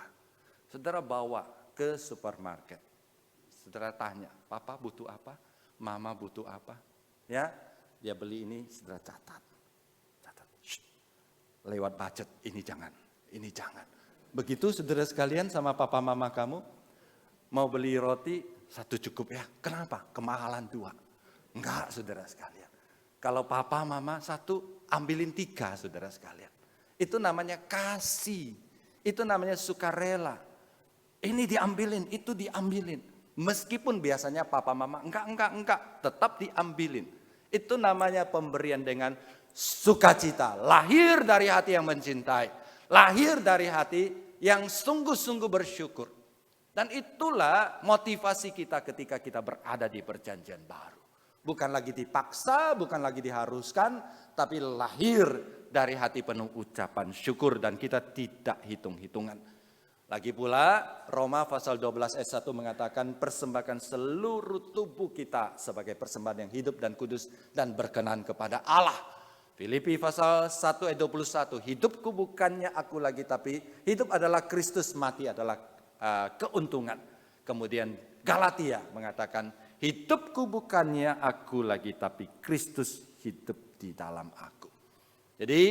Saudara bawa ke supermarket. Saudara tanya, papa butuh apa? Mama butuh apa? Ya, dia beli ini, saudara catat. Shh. Lewat budget, ini jangan. Begitu saudara sekalian sama papa mama kamu, mau beli roti, 1 cukup ya. Kenapa? Kemahalan 2. Enggak saudara sekalian. Kalau papa mama 1, ambilin 3 saudara sekalian. Itu namanya kasih. Itu namanya sukarela. Ini diambilin, itu diambilin. Meskipun biasanya papa mama enggak, tetap diambilin. Itu namanya pemberian dengan sukacita. Lahir dari hati yang mencintai. Lahir dari hati yang sungguh-sungguh bersyukur. Dan itulah motivasi kita ketika kita berada di perjanjian baru. Bukan lagi dipaksa, bukan lagi diharuskan, tapi lahir dari hati penuh ucapan syukur dan kita tidak hitung-hitungan. Lagi pula Roma pasal 12 ayat 1 mengatakan persembahkan seluruh tubuh kita sebagai persembahan yang hidup dan kudus dan berkenan kepada Allah. Filipi pasal 1 ayat 21, hidupku bukannya aku lagi tapi hidup adalah Kristus, mati adalah keuntungan. Kemudian Galatia mengatakan hidupku bukannya aku lagi tapi Kristus hidup di dalam aku. Jadi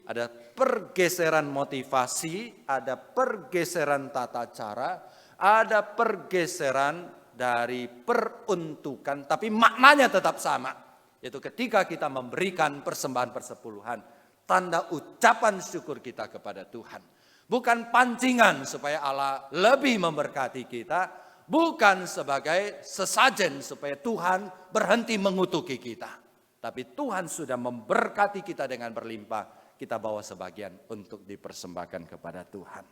ada pergeseran motivasi, ada pergeseran tata cara, ada pergeseran dari peruntukan tapi maknanya tetap sama. Yaitu ketika kita memberikan persembahan persepuluhan, tanda ucapan syukur kita kepada Tuhan. Bukan pancingan supaya Allah lebih memberkati kita, bukan sebagai sesajen supaya Tuhan berhenti mengutuki kita. Tapi Tuhan sudah memberkati kita dengan berlimpah, kita bawa sebagian untuk dipersembahkan kepada Tuhan.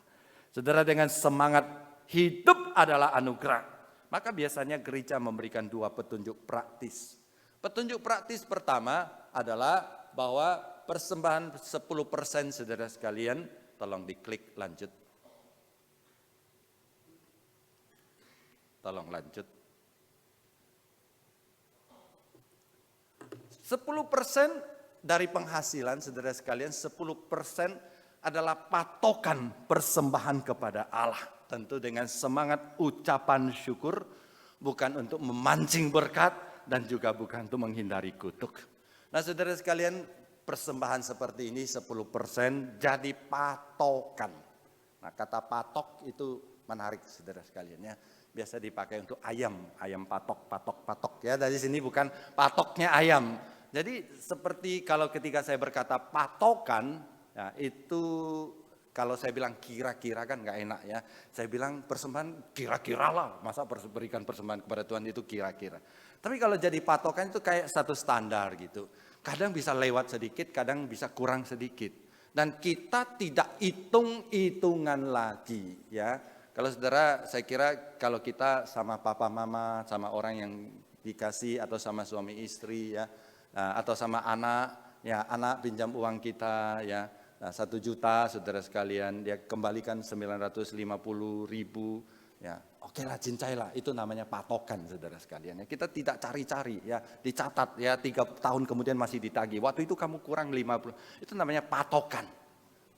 Saudara, dengan semangat hidup adalah anugerah, maka biasanya gereja memberikan 2 petunjuk praktis. Petunjuk praktis pertama adalah bahwa persembahan 10% saudara sekalian, tolong diklik lanjut. Tolong lanjut. 10% dari penghasilan saudara sekalian, 10% adalah patokan persembahan kepada Allah. Tentu dengan semangat ucapan syukur, bukan untuk memancing berkat, dan juga bukan untuk menghindari kutuk. Nah saudara sekalian, persembahan seperti ini 10% jadi patokan. Nah kata patok itu menarik saudara sekalian ya. Biasa dipakai untuk ayam patok ya. Dari sini bukan patoknya ayam. Jadi seperti kalau ketika saya berkata patokan, ya, itu kalau saya bilang kira-kira kan nggak enak ya. Saya bilang persembahan kira-kira lah. Masa berikan persembahan kepada Tuhan itu kira-kira. Tapi kalau jadi patokan itu kayak satu standar gitu. Kadang bisa lewat sedikit, kadang bisa kurang sedikit. Dan kita tidak hitung-hitungan lagi ya. Kalau saudara, saya kira kalau kita sama papa mama, sama orang yang dikasih atau sama suami istri ya. atau sama anak, ya anak pinjam uang kita ya, nah, 1 juta saudara sekalian, dia kembalikan 950.000, ya oke lah cincailah, itu namanya patokan saudara sekalian. Ya, kita tidak cari-cari ya, dicatat ya 3 tahun kemudian masih ditagih, waktu itu kamu kurang 50, itu namanya patokan.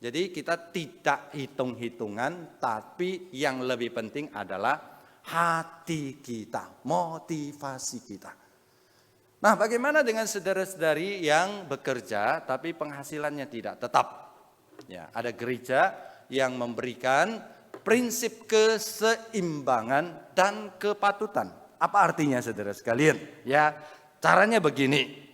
Jadi kita tidak hitung-hitungan, tapi yang lebih penting adalah hati kita, motivasi kita. Nah, bagaimana dengan saudara-saudari yang bekerja tapi penghasilannya tidak tetap? Ya, ada gereja yang memberikan prinsip keseimbangan dan kepatutan. Apa artinya saudara sekalian? Ya, caranya begini.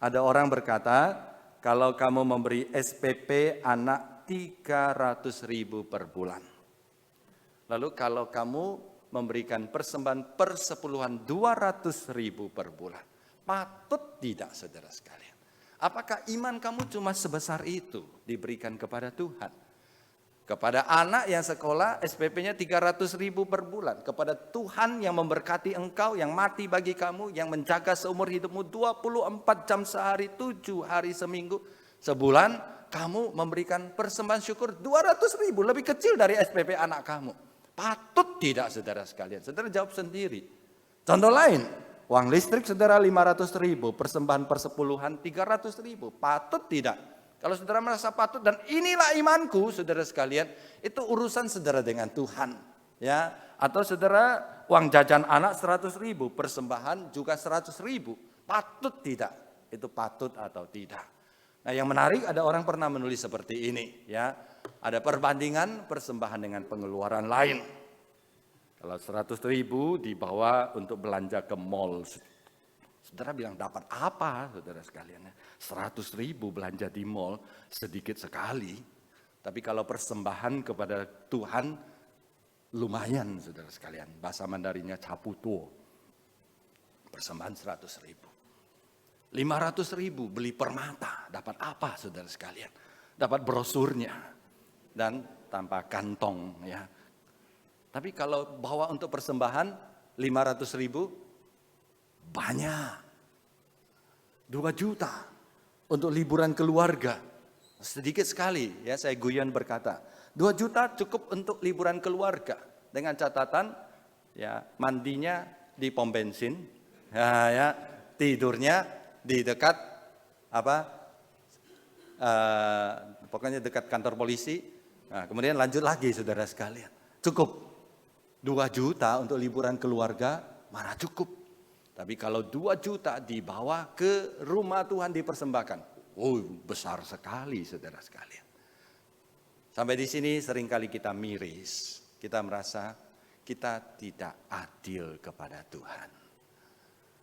Ada orang berkata, kalau kamu memberi SPP anak 300.000 per bulan. Lalu kalau kamu memberikan persembahan persepuluhan 200.000 per bulan. Patut tidak saudara sekalian? Apakah iman kamu cuma sebesar itu diberikan kepada Tuhan? Kepada anak yang sekolah SPP-nya 300.000 per bulan. Kepada Tuhan yang memberkati engkau, yang mati bagi kamu, yang menjaga seumur hidupmu 24 jam sehari, 7 hari seminggu, sebulan kamu memberikan persembahan syukur 200.000, lebih kecil dari SPP anak kamu. Patut tidak saudara sekalian? Saudara jawab sendiri. Contoh lain, uang listrik saudara 500.000, persembahan persepuluhan 300.000. Patut tidak? Kalau saudara merasa patut dan inilah imanku saudara sekalian, itu urusan saudara dengan Tuhan. Ya, atau saudara uang jajan anak 100.000, persembahan juga 100.000. Patut tidak? Itu patut atau tidak? Nah, yang menarik ada orang pernah menulis seperti ini, ya. Ada perbandingan persembahan dengan pengeluaran lain. Kalau 100.000 dibawa untuk belanja ke mall, saudara bilang dapat apa saudara sekalian? 100.000 belanja di mall sedikit sekali. Tapi kalau persembahan kepada Tuhan lumayan saudara sekalian. Bahasa Mandarinnya caputuo. Persembahan 100.000. 500.000 beli permata, dapat apa saudara sekalian? Dapat brosurnya dan tanpa kantong ya. Tapi kalau bawa untuk persembahan 500.000 banyak. 2 juta untuk liburan keluarga. Sedikit sekali ya, saya guyon berkata. 2 juta cukup untuk liburan keluarga. Dengan catatan ya mandinya di pom bensin. Ya, tidurnya di dekat pokoknya dekat kantor polisi. Nah, kemudian lanjut lagi saudara sekalian. Cukup 2 juta untuk liburan keluarga, mana cukup. Tapi kalau 2 juta dibawa ke rumah Tuhan dipersembahkan. Oh, besar sekali saudara sekalian. Sampai di sini seringkali kita miris. Kita merasa kita tidak adil kepada Tuhan.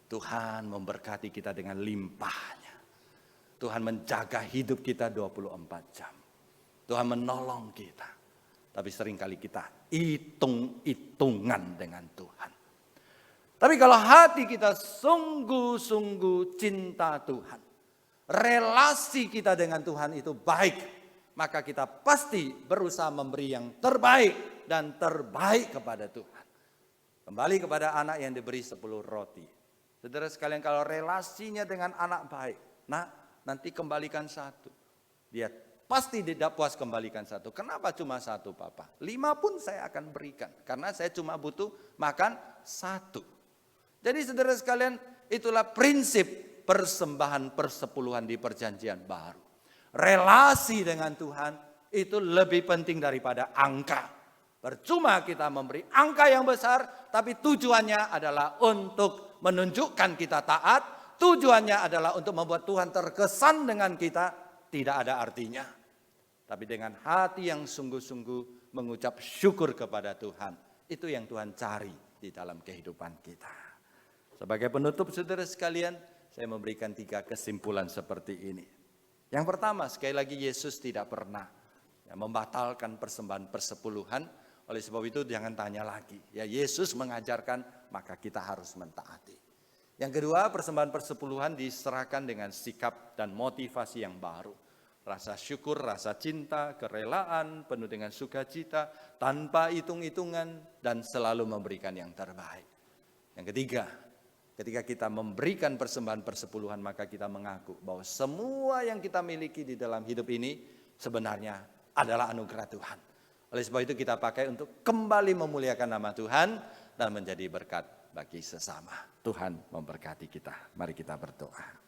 Tuhan memberkati kita dengan limpahnya. Tuhan menjaga hidup kita 24 jam. Tuhan menolong kita. Tapi seringkali kita hitung-hitungan dengan Tuhan. Tapi kalau hati kita sungguh-sungguh cinta Tuhan, relasi kita dengan Tuhan itu baik, maka kita pasti berusaha memberi yang terbaik dan terbaik kepada Tuhan. Kembali kepada anak yang diberi 10 roti. Saudara sekalian, kalau relasinya dengan anak baik, nanti kembalikan 1. Dia pasti tidak puas kembalikan 1. Kenapa cuma 1 Papa? 5 pun saya akan berikan. Karena saya cuma butuh makan 1. Jadi saudara sekalian, itulah prinsip persembahan persepuluhan di perjanjian baru. Relasi dengan Tuhan itu lebih penting daripada angka. Percuma kita memberi angka yang besar, tapi tujuannya adalah untuk menunjukkan kita taat. Tujuannya adalah untuk membuat Tuhan terkesan dengan kita, tidak ada artinya. Tapi dengan hati yang sungguh-sungguh mengucap syukur kepada Tuhan, itu yang Tuhan cari di dalam kehidupan kita. Sebagai penutup saudara sekalian, saya memberikan 3 kesimpulan seperti ini. Yang pertama, sekali lagi Yesus tidak pernah membatalkan persembahan persepuluhan. Oleh sebab itu jangan tanya lagi. Ya, Yesus mengajarkan, maka kita harus mentaati. Yang kedua, persembahan persepuluhan diserahkan dengan sikap dan motivasi yang baru. Rasa syukur, rasa cinta, kerelaan, penuh dengan sukacita, tanpa hitung-hitungan dan selalu memberikan yang terbaik. Yang ketiga, Ketika kita memberikan persembahan persepuluhan, maka kita mengaku bahwa semua yang kita miliki di dalam hidup ini sebenarnya adalah anugerah Tuhan. Oleh sebab itu kita pakai untuk kembali memuliakan nama Tuhan dan menjadi berkat bagi sesama. Tuhan memberkati kita. Mari kita berdoa.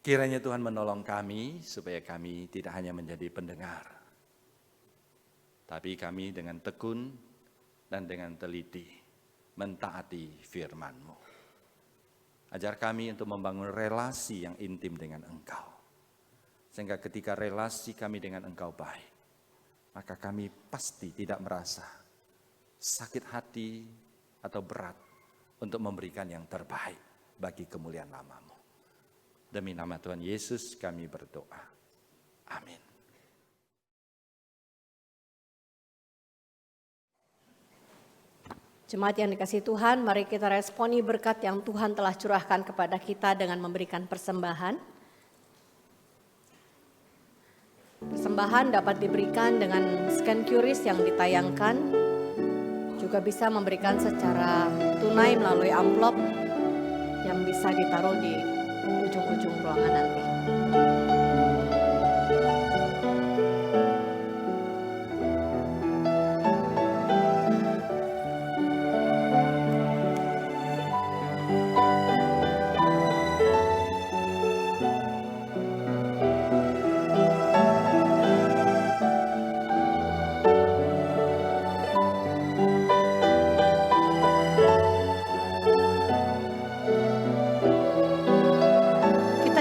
Kiranya Tuhan menolong kami supaya kami tidak hanya menjadi pendengar, tapi kami dengan tekun dan dengan teliti mentaati firman-Mu. Ajar kami untuk membangun relasi yang intim dengan Engkau. Sehingga ketika relasi kami dengan Engkau baik, maka kami pasti tidak merasa sakit hati atau berat untuk memberikan yang terbaik bagi kemuliaan nama-Mu. Demi nama Tuhan Yesus kami berdoa. Amin. Jemaat yang dikasihi Tuhan, mari kita responi berkat yang Tuhan telah curahkan kepada kita dengan memberikan persembahan. Persembahan dapat diberikan dengan scan QRIS yang ditayangkan. Juga bisa memberikan secara tunai melalui amplop yang bisa ditaruh di ujung-ujung ruangan nanti.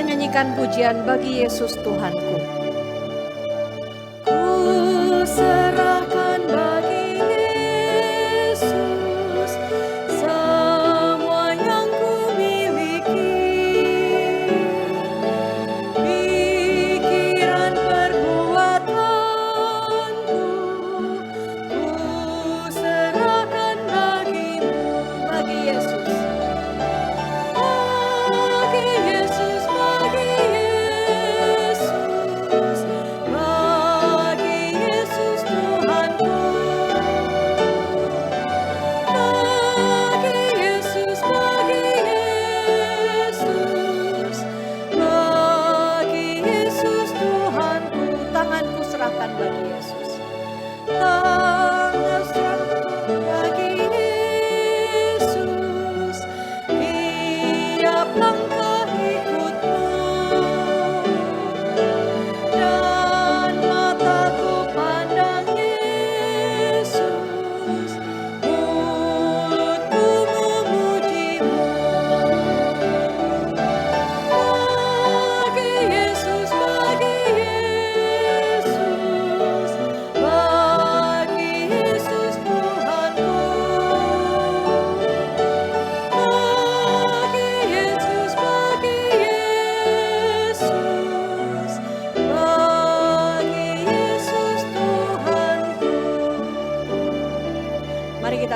Nyanyikan pujian bagi Yesus Tuhanku. Ku serahkan bagi Yesus semua yang ku miliki, pikiran perbuatanku, ku serahkan bagimu, bagi Yesus.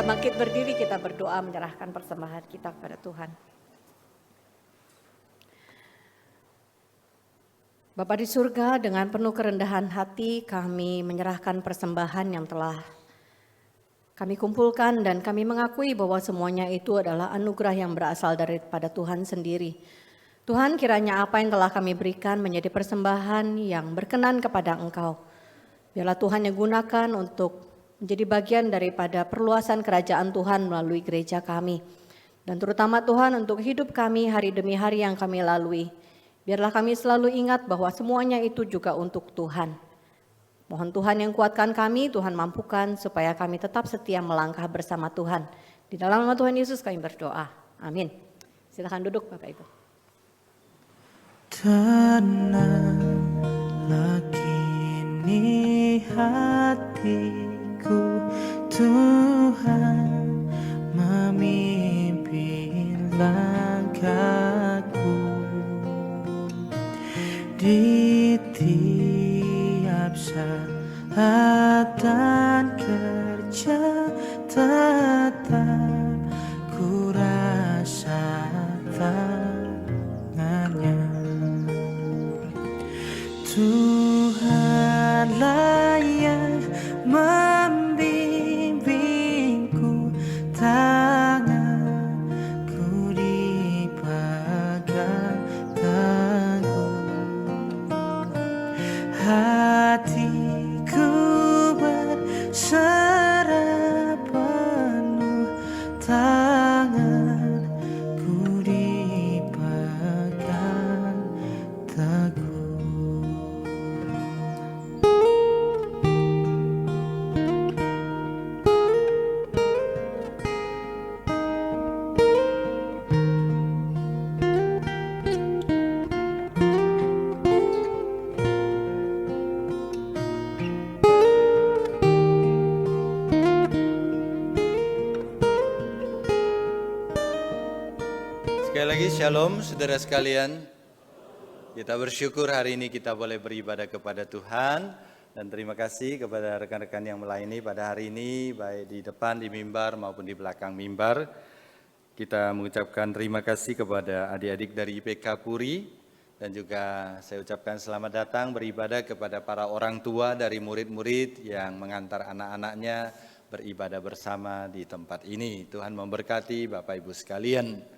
Bangkit berdiri, kita berdoa menyerahkan persembahan kita kepada Tuhan. Bapa di surga, dengan penuh kerendahan hati kami menyerahkan persembahan yang telah kami kumpulkan dan kami mengakui bahwa semuanya itu adalah anugerah yang berasal daripada Tuhan sendiri. Tuhan, kiranya apa yang telah kami berikan menjadi persembahan yang berkenan kepada Engkau. Biarlah Tuhan yang gunakan untuk menjadi bagian daripada perluasan kerajaan Tuhan melalui gereja kami. Dan terutama Tuhan untuk hidup kami hari demi hari yang kami lalui. Biarlah kami selalu ingat bahwa semuanya itu juga untuk Tuhan. Mohon Tuhan yang kuatkan kami, Tuhan mampukan supaya kami tetap setia melangkah bersama Tuhan. Di dalam nama Tuhan Yesus kami berdoa. Amin. Silakan duduk Bapak Ibu. Tenanglah kini hatiku, Tuhan memimpin langkahku di tiap saat dan kerja tetap ku rasa tangannya. Tuhan yang membimbingku, tanganku dipegang teguh, hatiku berserah penuh, tanganku dipegang teguh. Sekali lagi shalom saudara sekalian. Kita bersyukur hari ini kita boleh beribadah kepada Tuhan. Dan terima kasih kepada rekan-rekan yang melayani pada hari ini, baik di depan, di mimbar maupun di belakang mimbar. Kita mengucapkan terima kasih kepada adik-adik dari IPK Puri. Dan juga saya ucapkan selamat datang beribadah kepada para orang tua dari murid-murid yang mengantar anak-anaknya beribadah bersama di tempat ini. Tuhan memberkati Bapak Ibu sekalian.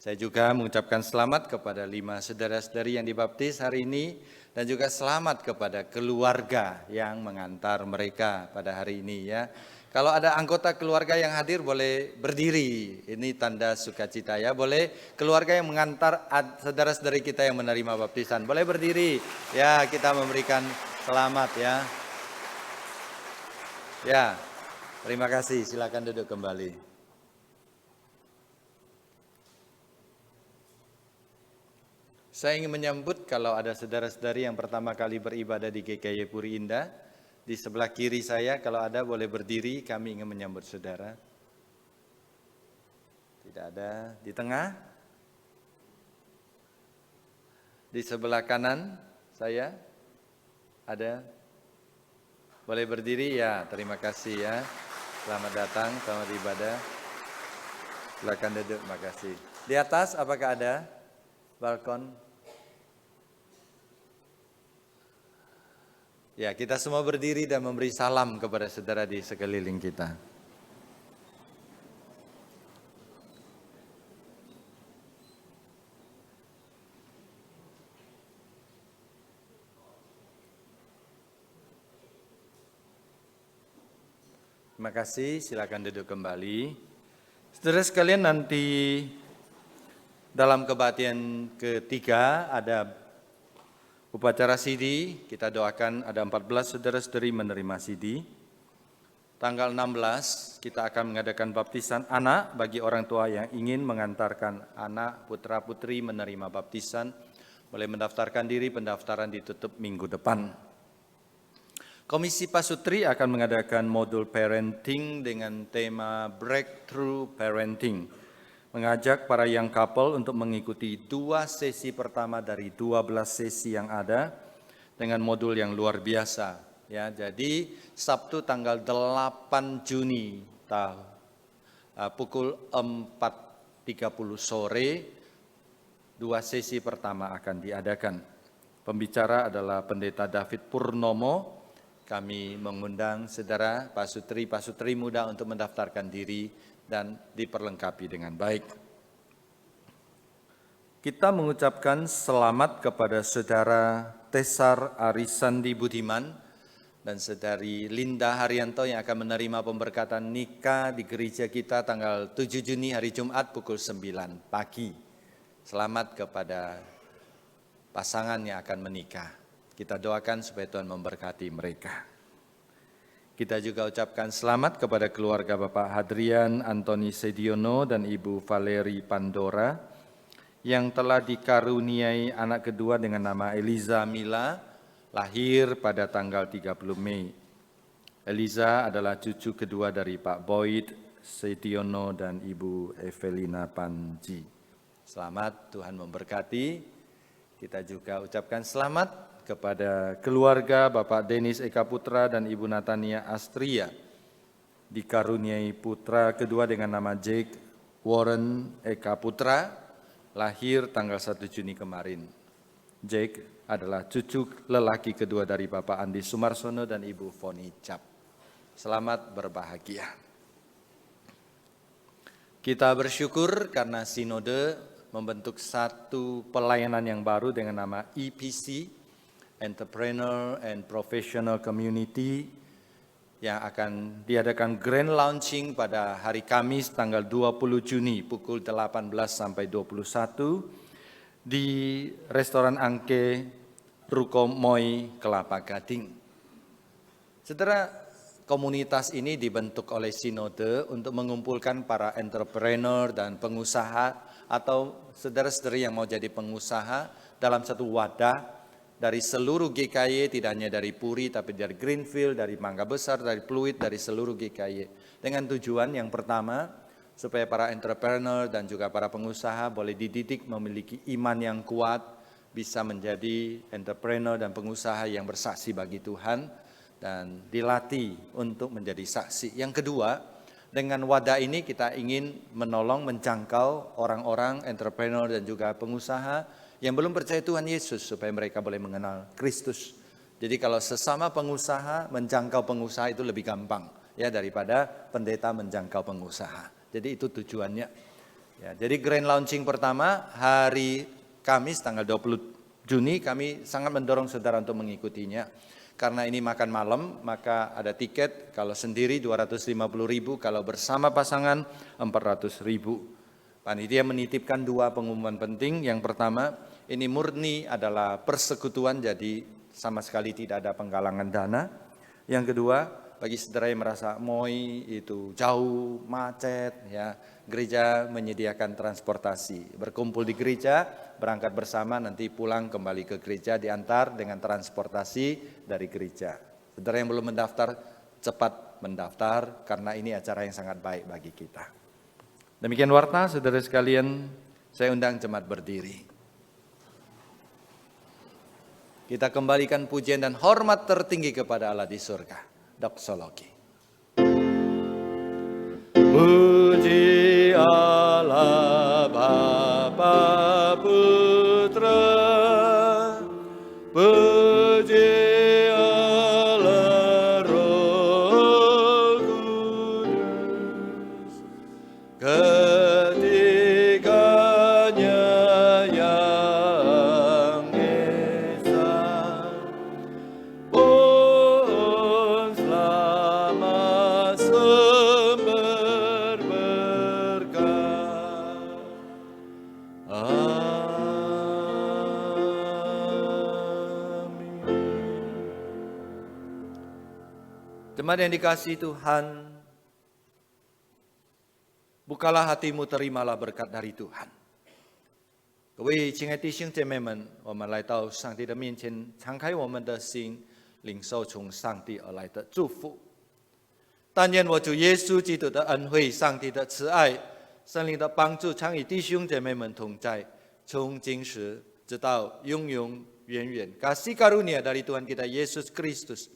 Saya juga mengucapkan selamat kepada 5 saudara-saudari yang dibaptis hari ini dan juga selamat kepada keluarga yang mengantar mereka pada hari ini ya. Kalau ada anggota keluarga yang hadir boleh berdiri, ini tanda sukacita ya. Boleh keluarga yang mengantar saudara-saudari kita yang menerima baptisan, boleh berdiri ya, kita memberikan selamat ya. Ya, terima kasih, silakan duduk kembali. Saya ingin menyambut kalau ada saudara-saudari yang pertama kali beribadah di GKY Puri Indah. Di sebelah kiri saya kalau ada boleh berdiri, kami ingin menyambut saudara. Tidak ada. Di tengah? Di sebelah kanan saya? Ada? Boleh berdiri? Ya, terima kasih ya. Selamat datang, selamat ibadah. Silakan duduk, makasih. Di atas apakah ada? Balkon? Ya, kita semua berdiri dan memberi salam kepada saudara di sekeliling kita. Terima kasih, silakan duduk kembali. Saudara sekalian, nanti dalam kebaktian ketiga ada upacara CD. Kita doakan ada 14 saudara-saudari menerima CD. Tanggal 16 kita akan mengadakan baptisan anak bagi orang tua yang ingin mengantarkan anak putra-putri menerima baptisan. Boleh mendaftarkan diri, pendaftaran ditutup minggu depan. Komisi Pasutri akan mengadakan modul parenting dengan tema Breakthrough Parenting. Mengajak para young couple untuk mengikuti 2 sesi pertama dari 12 sesi yang ada dengan modul yang luar biasa. Ya, jadi Sabtu tanggal 8 Juni pukul 4.30 sore 2 sesi pertama akan diadakan. Pembicara adalah Pendeta David Purnomo. Kami mengundang saudara pasutri muda untuk mendaftarkan diri dan diperlengkapi dengan baik. Kita mengucapkan selamat kepada saudara Tesar Arisandi Budiman dan saudari Linda Haryanto yang akan menerima pemberkatan nikah di gereja kita tanggal 7 Juni hari Jumat pukul 9 pagi. Selamat kepada pasangan yang akan menikah. Kita doakan supaya Tuhan memberkati mereka. Kita juga ucapkan selamat kepada keluarga Bapak Hadrian Antoni Sediono dan Ibu Valeri Pandora yang telah dikaruniai anak kedua dengan nama Eliza Mila, lahir pada tanggal 30 Mei. Eliza adalah cucu kedua dari Pak Boyd Sediono dan Ibu Evelina Panji. Selamat, Tuhan memberkati. Kita juga ucapkan selamat kepada keluarga Bapak Denis Eka Putra dan Ibu Natania Astria, dikaruniai putra kedua dengan nama Jake Warren Eka Putra, lahir tanggal 1 Juni kemarin. Jake adalah cucu lelaki kedua dari Bapak Andi Sumarsono dan Ibu Foni Cap. Selamat berbahagia. Kita bersyukur karena Sinode membentuk satu pelayanan yang baru dengan nama EPC, Entrepreneur and Professional Community, yang akan diadakan grand launching pada hari Kamis tanggal 20 Juni pukul 18 sampai 21 di Restoran Angke Ruko Moi Kelapa Gading. Saudara, komunitas ini dibentuk oleh Sinode untuk mengumpulkan para entrepreneur dan pengusaha atau saudara-saudari yang mau jadi pengusaha dalam satu wadah dari seluruh GKY, tidak hanya dari Puri, tapi dari Greenfield, dari Mangga Besar, dari Pluit, dari seluruh GKY. Dengan tujuan yang pertama, supaya para entrepreneur dan juga para pengusaha boleh dididik memiliki iman yang kuat, bisa menjadi entrepreneur dan pengusaha yang bersaksi bagi Tuhan, dan dilatih untuk menjadi saksi. Yang kedua, dengan wadah ini kita ingin menolong, menjangkau orang-orang entrepreneur dan juga pengusaha yang belum percaya Tuhan Yesus supaya mereka boleh mengenal Kristus. Jadi kalau sesama pengusaha menjangkau pengusaha itu lebih gampang ya daripada pendeta menjangkau pengusaha. Jadi itu tujuannya. Ya, jadi grand launching pertama hari Kamis tanggal 20 Juni kami sangat mendorong saudara untuk mengikutinya. Karena ini makan malam maka ada tiket, kalau sendiri 250.000, kalau bersama pasangan 400.000. Panitia menitipkan dua pengumuman penting. Yang pertama, ini murni adalah persekutuan, jadi sama sekali tidak ada penggalangan dana. Yang kedua, bagi saudara yang merasa Moi itu jauh, macet, ya, gereja menyediakan transportasi. Berkumpul di gereja, berangkat bersama, nanti pulang kembali ke gereja, diantar dengan transportasi dari gereja. Saudara yang belum mendaftar, cepat mendaftar, karena ini acara yang sangat baik bagi kita. Demikian warta, saudara sekalian, saya undang jemaat berdiri. Kita kembalikan pujian dan hormat tertinggi kepada Allah di surga. Doksologi. Puji Allah Bapa Putra, puji Allah Roh Kudus, ketiganya yang esa, pohon selamat sumber berkah. Amin. Jemaat yang dikasihi Tuhan, bukalah hatimu, terimalah berkat dari Tuhan. 各位亲爱的弟兄姐妹们，我们来到上帝的面前，敞开我们的心，领受从上帝而来的祝福。但愿我主耶稣基督的恩惠、上帝的慈爱、圣灵的帮助，常与弟兄姐妹们同在，从今时直到永永远远。Kasih karunia dari Tuhan kita Yesus Kristus,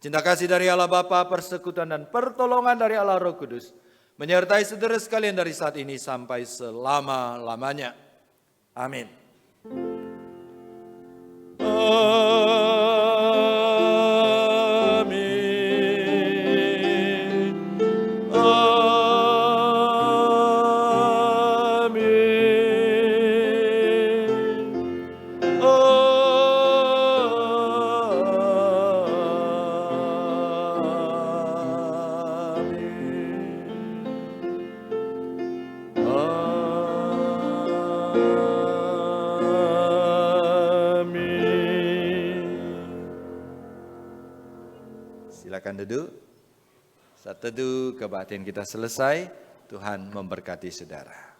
cinta kasih dari Allah Bapa, persekutuan dan pertolongan dari Allah Roh Kudus, menyertai saudara sekalian dari saat ini sampai selama-lamanya. Amin. Amin. Silakan duduk. Saat teduh kebaktian kita selesai, Tuhan memberkati saudara.